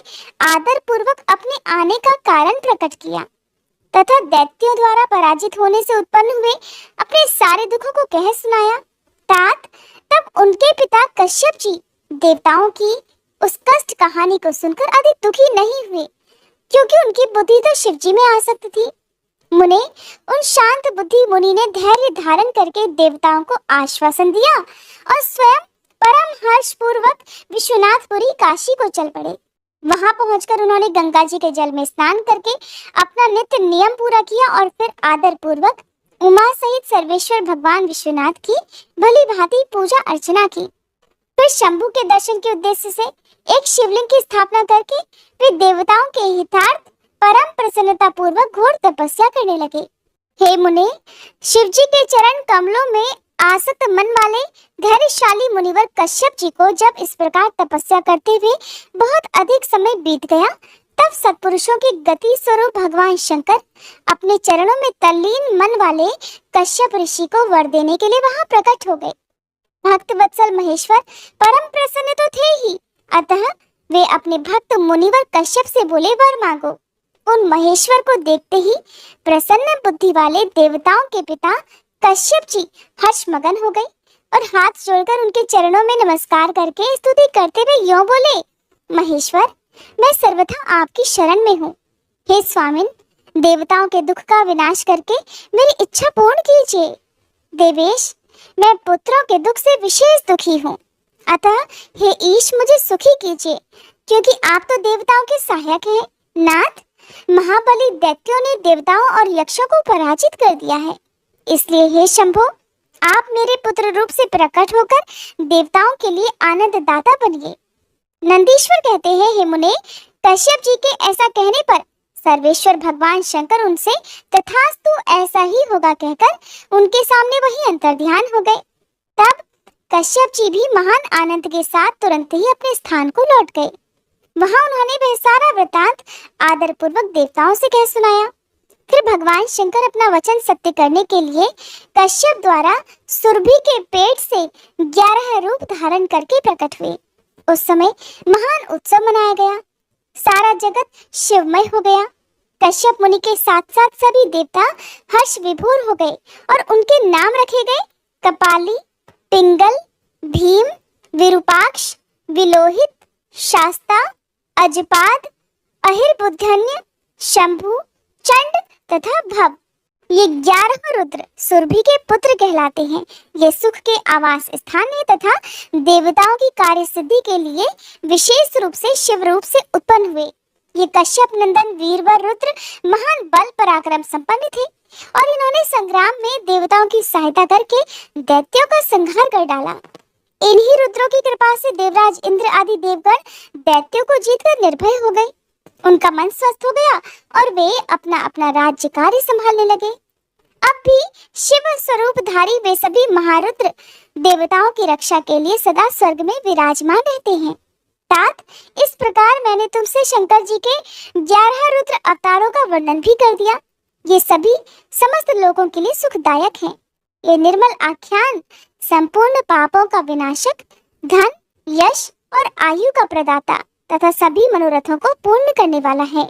आदर पूर्वक अपने आने का कारण प्रकट किया तथा दैत्यों द्वारा पराजित होने से उत्पन्न हुए अपने सारे दुखों को कह सुनाया। तात तब उनके पिता कश्यप जी देवताओं की उस कष्ट कहानी को सुनकर अधिक दुखी नहीं हुए, क्योंकि उनकी बुद्धि तो शिव जी में आसक्त थी। मुने, उन शांत बुद्धि मुनि ने धैर्य धारण करके देवताओं को आश्वासन दिया और स्वयं परम हर्ष पूर्वक विश्वनाथपुरी काशी को चल पड़े। वहां पहुंचकर उन्होंने गंगा जी के जल में स्नान करके अपना नित्य नियम पूरा किया और फिर आदर पूर्वक उमा सहित सर्वेश्वर भगवान विश्वनाथ की भली भांति पूजा अर्चना की। फिर शंभु के दर्शन के उद्देश्य से एक शिवलिंग की स्थापना करके वे देवताओं के हितार्थ परम प्रसन्नता पूर्वक घोर तपस्या करने लगे। हे मुने, शिव जी के चरण कमलों में आसक्त मन वाले धैर्यशाली मुनिवर कश्यप जी को जब इस प्रकार तपस्या करते हुए बहुत अधिक समय बीत गया, तब सत्पुरुषों की गति स्वरूप भगवान शंकर अपने चरणों में तल्लीन मन वाले कश्यप ऋषि को वर देने के लिए वहां प्रकट हो गए। भक्त वत्सल महेश्वर परम प्रसन्न तो थे ही, अतः वे अपने भक्त मुनिवर कश्यप से बोले, वर मांगो। उन महेश्वर को देखते ही प्रसन्न बुद्धि वाले देवताओं के पिता कश्यप जी हर्षमगन हो गए और हाथ जोड़कर उनके चरणों में नमस्कार करके स्तुति करते हुए यूं बोले, महेश्वर, मैं सर्वथा आपकी शरण में हूँ। हे स्वामिन, देवताओं के दुख का विनाश करके मेरी इच्छा पूर्ण कीजिए। देवेश, मैं पुत्रों के दुख से विशेष दुखी हूँ, अतः हे ईश मुझे सुखी कीजिए, क्योंकि आप तो देवताओं के सहायक हैं। नाथ, महाबली दैत्यों ने देवताओं और यक्षों को पराजित कर दिया है, इसलिए हे शंभो, आप मेरे पुत्र रूप से प्रकट होकर देवताओं के लिए आनंद दाता बनिए। नंदीश्वर कहते हैं, हे मुने, कश्यप जी के ऐसा कहने पर सर्वेश्वर भगवान शंकर उनसे तथास्तु ऐसा ही होगा कहकर उनके सामने वही अंतर्ध्यान हो गए। तब कश्यप जी भी महान आनंद के साथ तुरंत ही अपने स्थान को लौट गए। वहां उन्होंने वह सारा वृतांत आदर पूर्वक देवताओं से कह सुनाया। फिर भगवान शंकर अपना वचन सत्य करने के लिए कश्यप द्वारा सुरभि के पेट से 11 रूप धारण करके प्रकट हुए। उस समय महान उत्सव मनाया गया, सारा जगत शिवमय हो गया। कश्यप मुनि के साथ साथ सभी देवता हर्ष विभोर हो गए और उनके नाम रखे गए कपाली, पिंगल, भीम, विरूपाक्ष, विलोहित, शास्ता, अजपाद, अहिर्बुद्धन्य, शंभु, चंड तथा भव। ये 11 रुद्र सुरभि के पुत्र कहलाते हैं। ये सुख के आवास स्थान है तथा देवताओं की कार्य सिद्धि के लिए विशेष रूप से शिव रूप से उत्पन्न हुए। ये कश्यप नंदन वीरवर रुद्र महान बल पराक्रम संपन्न थे और इन्होंने संग्राम में देवताओं की सहायता करके दैत्यों का संहार कर डाला। इन्हीं रुद्रों की कृपा से देवराज इंद्र आदि देवगण दैत्यों को जीतकर निर्भय हो गए। उनका मन स्वस्थ हो गया और वे अपना अपना राज्य कार्य संभालने लगे। अब भी शिव स्वरूपधारी वे सभी महारुद्र देवताओं की रक्षा के लिए सदा स्वर्ग में विराजमान रहते हैं। तात, इस प्रकार मैंने तुमसे शंकर जी के 11 रुद्र अवतारों का वर्णन भी कर दिया। ये सभी समस्त लोगों के लिए सुखदायक हैं। ये निर्मल आख्यान संपूर्ण पापों का विनाशक, धन, यश और आयु का प्रदाता तथा सभी मनोरथों को पूर्ण करने वाला है।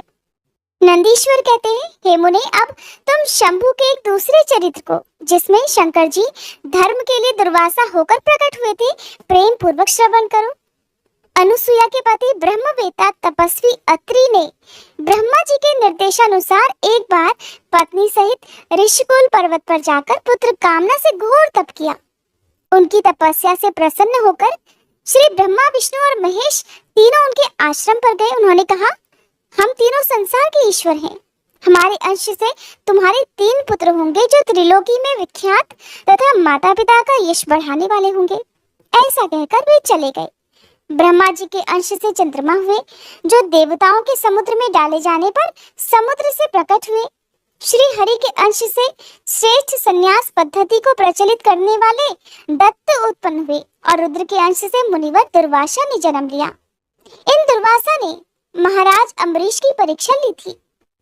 नंदीश्वर कहते हैं, हे मुने, अब तुम शंभु के एक दूसरे चरित्र को, जिसमें शंकर जी धर्म के लिए दुर्वासा होकर प्रकट हुए थे, प्रेम पूर्वक श्रवण करो। अनुसुया के पति ब्रह्मवेता तपस्वी अत्रि ने ब्रह्मा जी के निर्देशानुसार एक बार पत्नी सहित ऋषिकुल पर्वत पर जाकर पुत्र कामना से घोर तप किया। उनकी तपस्या से प्रसन्न होकर श्री ब्रह्मा, विष्णु और महेश तीनों उनके आश्रम पर गए। उन्होंने कहा, हम तीनों संसार के ईश्वर हैं। हमारे अंश से तुम्हारे 3 पुत्र होंगे जो त्रिलोकी में विख्यात तथा माता पिता का यश बढ़ाने वाले होंगे। ऐसा कहकर वे चले गए। ब्रह्मा जी के अंश से चंद्रमा हुए, जो देवताओं के समुद्र में डाले जाने पर समुद्र से प्रकट हुए। श्री हरि के अंश से श्रेष्ठ संन्यास पद्धति को प्रचलित करने वाले दत्त उत्पन्न हुए और रुद्र के अंश से मुनिवर दुर्वासा ने जन्म लिया। इन दुर्वासा ने महाराज अम्बरीश की परीक्षा ली थी।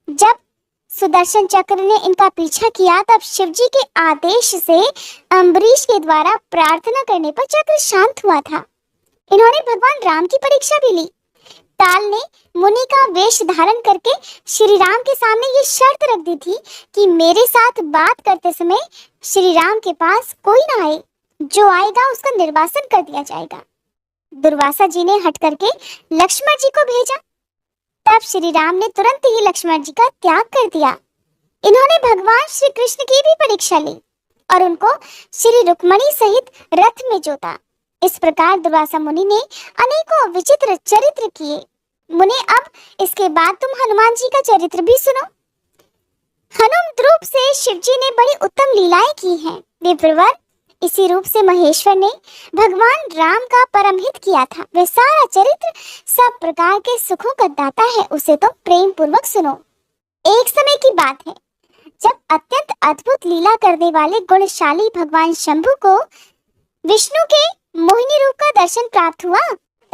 जब सुदर्शन चक्र ने इनका पीछा किया, तब शिव जी के आदेश से अम्बरीश के द्वारा प्रार्थना करने पर चक्र शांत हुआ था। इन्होंने भगवान राम की परीक्षा भी ली। ताल ने मुनि का वेश धारण करके श्री राम के सामने ये शर्त रख दी थी कि मेरे साथ बात करते समय श्री राम के पास कोई ना आए, जो आएगा उसका निर्वासन कर दिया जाएगा। दुर्वासा जी ने हट करके लक्ष्मण जी को भेजा। तब श्री राम ने तुरंत ही लक्ष्मण जी का त्याग कर दिया। इन्होंने भगवान श्री कृष्ण की भी परीक्षा ली और उनको श्री रुक्मणी सहित रथ में जोता। इस प्रकार दुर्वासा मुनि ने अनेकों विचित्र चरित्र किए। मुने, अब इसके बाद तुम हनुमान जी का चरित्र भी सुनो। हनुमत रूप से शिव जी ने बड़ी उत्तम लीलाएं की हैं। विप्रवर, इसी रूप से महेश्वर ने भगवान राम का परम हित किया था। वह सारा चरित्र सब प्रकार के सुखों का दाता है, उसे तो प्रेम पूर्वक सुनो। एक समय की बात है, जब अत्यंत अद्भुत लीला करने वाले गुणशाली भगवान शंभु को विष्णु के मोहिनी रूप का दर्शन प्राप्त हुआ,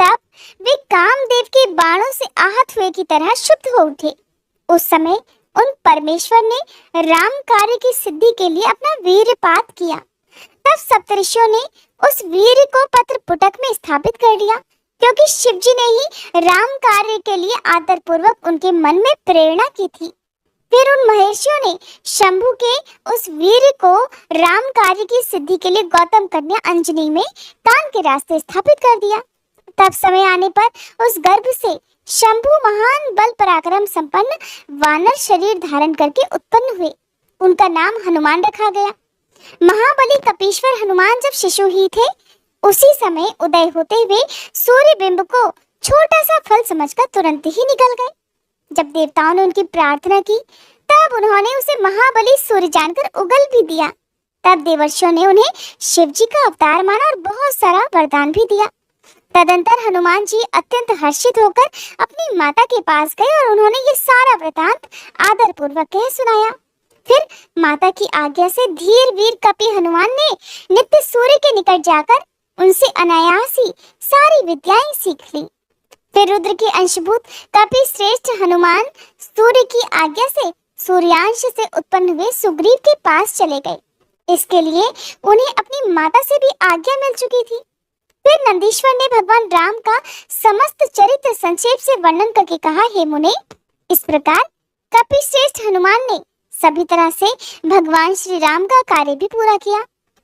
तब वे कामदेव के बाणों से आहत हुए की तरह क्षुब्ध हो उठे। उस समय उन परमेश्वर ने राम कार्य की सिद्धि के लिए अपना वीर्यपात किया। तब सप्तऋषियों ने उस वीर्य को पत्र पुटक में स्थापित कर दिया, क्योंकि शिव जी ने ही राम कार्य के लिए आदर पूर्वक उनके मन में प्रेरणा की थी। फिर उन महर्षियों ने शंभु के उस वीर्य को राम कार्य की सिद्धि के लिए गौतम कन्या अंजनी में कान के रास्ते स्थापित कर दिया। तब समय आने पर उस गर्भ से शंभु महान बल पराक्रम संपन्न वानर शरीर धारण करके उत्पन्न हुए। उनका नाम हनुमान रखा गया। महाबली कपीश्वर हनुमान जब शिशु ही थे, उसी समय उदय होते हुए सूर्य बिंब को छोटा सा फल समझकर तुरंत ही निकल गए। जब देवताओं ने उनकी प्रार्थना की, तब उन्होंने उसे महाबली सूर्य जानकर उगल भी दिया। तब देवर्षियों ने उन्हें शिव जी का अवतार माना और बहुत सारा वरदान भी दिया। तदंतर हनुमान जी अत्यंत हर्षित होकर अपनी माता के पास गए और उन्होंने ये सारा वृतांत आदर पूर्वक कह सुनाया। फिर माता की आज्ञा से धीर वीर कपि हनुमान ने नित्य सूर्य के निकट जाकर उनसे अनायास ही सारी विद्याएं सीख ली। फिर रुद्र के अंशभूत कपि श्रेष्ठ हनुमान सूर्य की आज्ञा से सूर्यांश से उत्पन्न हुए सुग्रीव के पास चले गए। इसके लिए उन्हें अपनी माता से भी आज्ञा मिल चुकी थी। फिर नंदीश्वर ने भगवान राम का समस्त चरित्र संक्षेप से वर्णन करके कहा, हे मुने, इस प्रकार कपि श्रेष्ठ हनुमान ने सभी तरह से भगवान श्री राम का कार्य भी पूरा किया,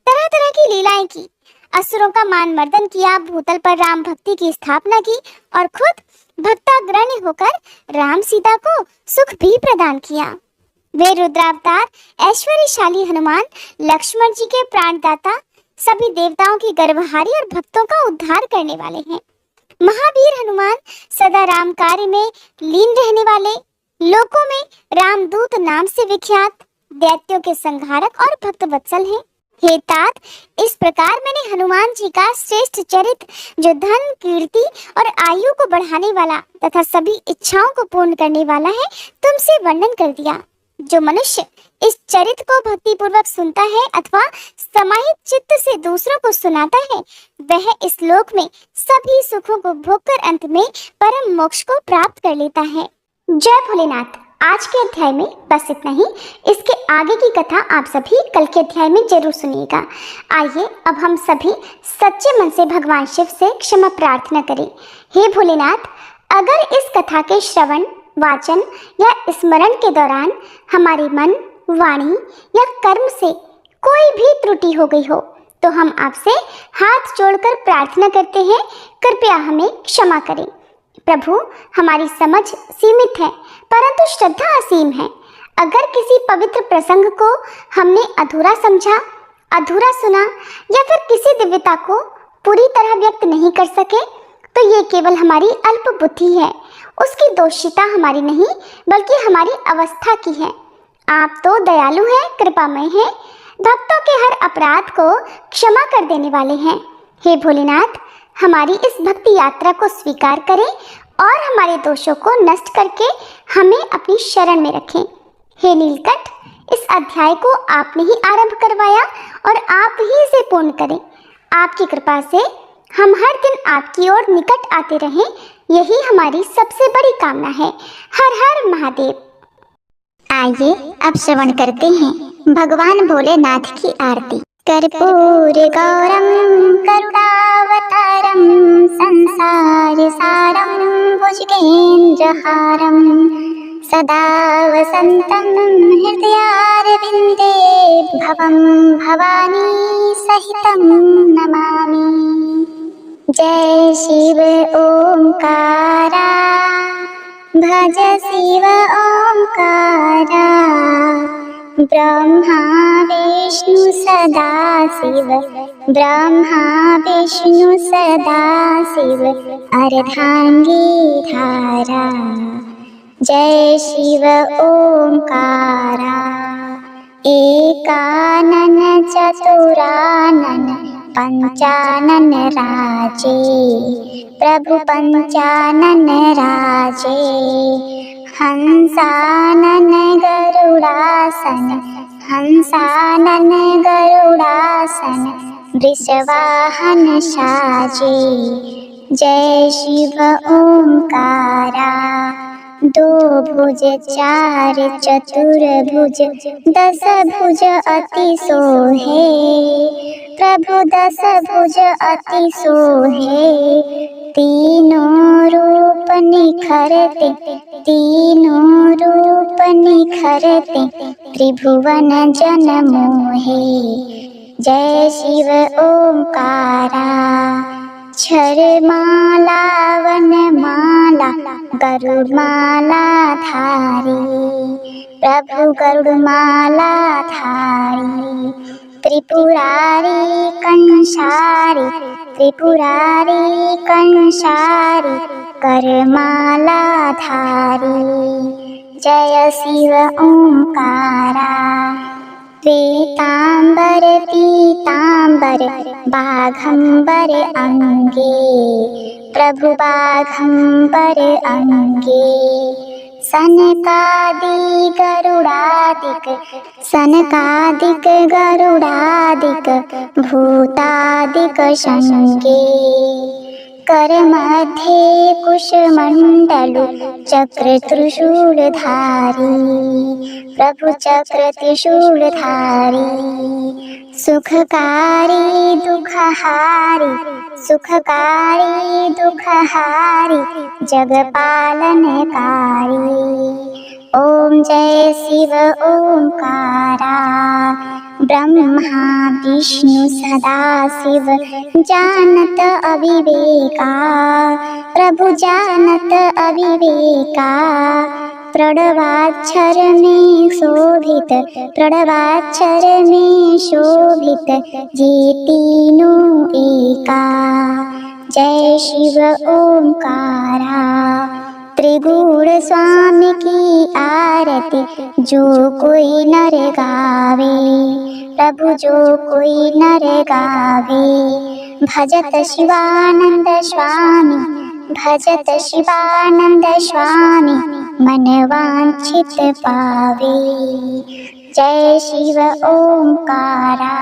तरह तरह की लीलाएं की, असुरों का मान मर्दन किया, भूतल पर राम भक्ति की स्थापना की और खुद भक्ताग्रणी होकर राम सीता को सुख भी प्रदान किया। वे रुद्रावतार ऐश्वर्यशाली हनुमान लक्ष्मण जी के प्राणदाता, सभी देवताओं की गर्भहारी और भक्तों का उद्धार करने वाले हैं। महावीर हनुमान सदा राम कार्य में लीन रहने वाले, लोकों में रामदूत नाम से विख्यात, दैत्यों के संहारक और भक्त वत्सल हैं। हे तात, इस प्रकार मैंने हनुमान जी का श्रेष्ठ चरित्र जो धन, कीर्ति और आयु को बढ़ाने वाला तथा सभी इच्छाओं को पूर्ण करने वाला है, तुमसे वर्णन कर दिया। जो मनुष्य इस चरित्र को भक्ति पूर्वक सुनता है अथवा समाहित चित्त से दूसरों को सुनाता है, वह इस लोक में सभी सुखों को भोगकर अंत में परम मोक्ष को प्राप्त कर लेता है। जय भोलेनाथ। आज के अध्याय में बस इतना ही। इसके आगे की कथा आप सभी कल के अध्याय में जरूर सुनिएगा। आइए अब हम सभी सच्चे मन से भगवान शिव से क्षमा प्रार्थना करें। हे भोलेनाथ, अगर इस कथा के श्रवण, वाचन या स्मरण के दौरान हमारे मन, वाणी या कर्म से कोई भी त्रुटि हो गई हो, तो हम आपसे हाथ जोड़कर प्रार्थना करते हैं, कृपया हमें क्षमा करें। प्रभु, हमारी समझ सीमित है परंतु श्रद्धा असीम है। अगर किसी पवित्र प्रसंग को हमने अधूरा समझा, अधूरा सुना या फिर किसी दिव्यता को पूरी तरह व्यक्त नहीं कर सके, तो ये केवल हमारी अल्प बुद्धि है। उसकी दोषिता हमारी नहीं बल्कि हमारी अवस्था की है। आप तो दयालु हैं, कृपामय हैं, भक्तों के हर अपराध को क्षमा कर देने वाले हैं। हे भोलेनाथ, हमारी इस भक्ति यात्रा को स्वीकार करें और हमारे दोषों को नष्ट करके हमें अपनी शरण में रखें। हे नीलकंठ, इस अध्याय को आपने ही आरंभ करवाया और आप ही इसे पूर्ण करें। आपकी कृपा से हम हर दिन आपकी ओर निकट आते रहें, यही हमारी सबसे बड़ी कामना है। हर हर महादेव। आइए अब श्रवण करते हैं भगवान भोलेनाथ की आरती। कर्पूर गौरम करुणावतारम संसार सारम भुजगेन्द्रहारम सदा वसंतं हृदयारविंदे भवं भवानी सहितं नमामि। जय शिव ओंकारा, भज शिव ओंकारा, ब्रह्मा विष्णु सदा शिव, ब्रह्मा विष्णु सदा शिव, अर्धांगी धारा। जय शिव ओंकारा, एकानन चतुरानन पंचानन राजे, प्रभु पंचानन राजे। हंसानन गरुडासन, हंसानन गरुडासन, वृषवाहन साजे। जय शिव ओंकारा। दो भुज चार चतुर्भुज, दस भुज अति सोहे। प्रभु दस भुज अति सोहे, तीनों रूप निखरते, तीनों रूप निखरते, त्रिभुवन जन मोहे। जय शिव ओंकारा। छर माला वन माला, गरुड़ माला धारी। प्रभु गरुड़ माला धारी, त्रिपुरारी कंसारी, त्रिपुरारी कंसारी, करमाला धारी। जय शिव ओंकारा। श्वेतांबर पीतांबर, बाघंबर अंगे। प्रभु बाघंबर अंगे। सनकादि गरुडादिक, सनकादिक गरुडादिक, भूतादिक संगे। कर मध्ये कुशमंडलु, चक्र त्रिशूलधारी। प्रभु चक्र त्रिशूलधारी। सुखकारी दुखहारी, सुखकारी दुखहारी, जगपालनकारी। ओम जय शिव ओंकारा। ब्रह्मा विष्णु सदा शिव, जानत अविवेका। प्रभु जानत अविवेका। प्रणवाक्षर में शोभित, प्रणवाक्षर में शोभित, जे तीनों एका। जय शिव ओंकारा। त्रिगुण स्वामी की आरती जो कोई नर गावे। प्रभु जो कोई नर गावे। भजत शिवानंद स्वामी, भजत शिवानंद स्वामी, मन वांछित पावे। जय शिव ओंकारा।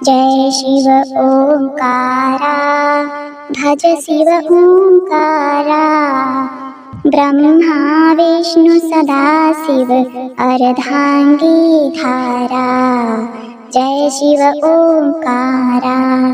जय शिव ओंकारा। भज शिव ओंकारा। ब्रह्मा विष्णु सदा शिव, अर्धांगी धारा। जय शिव ओंकारा।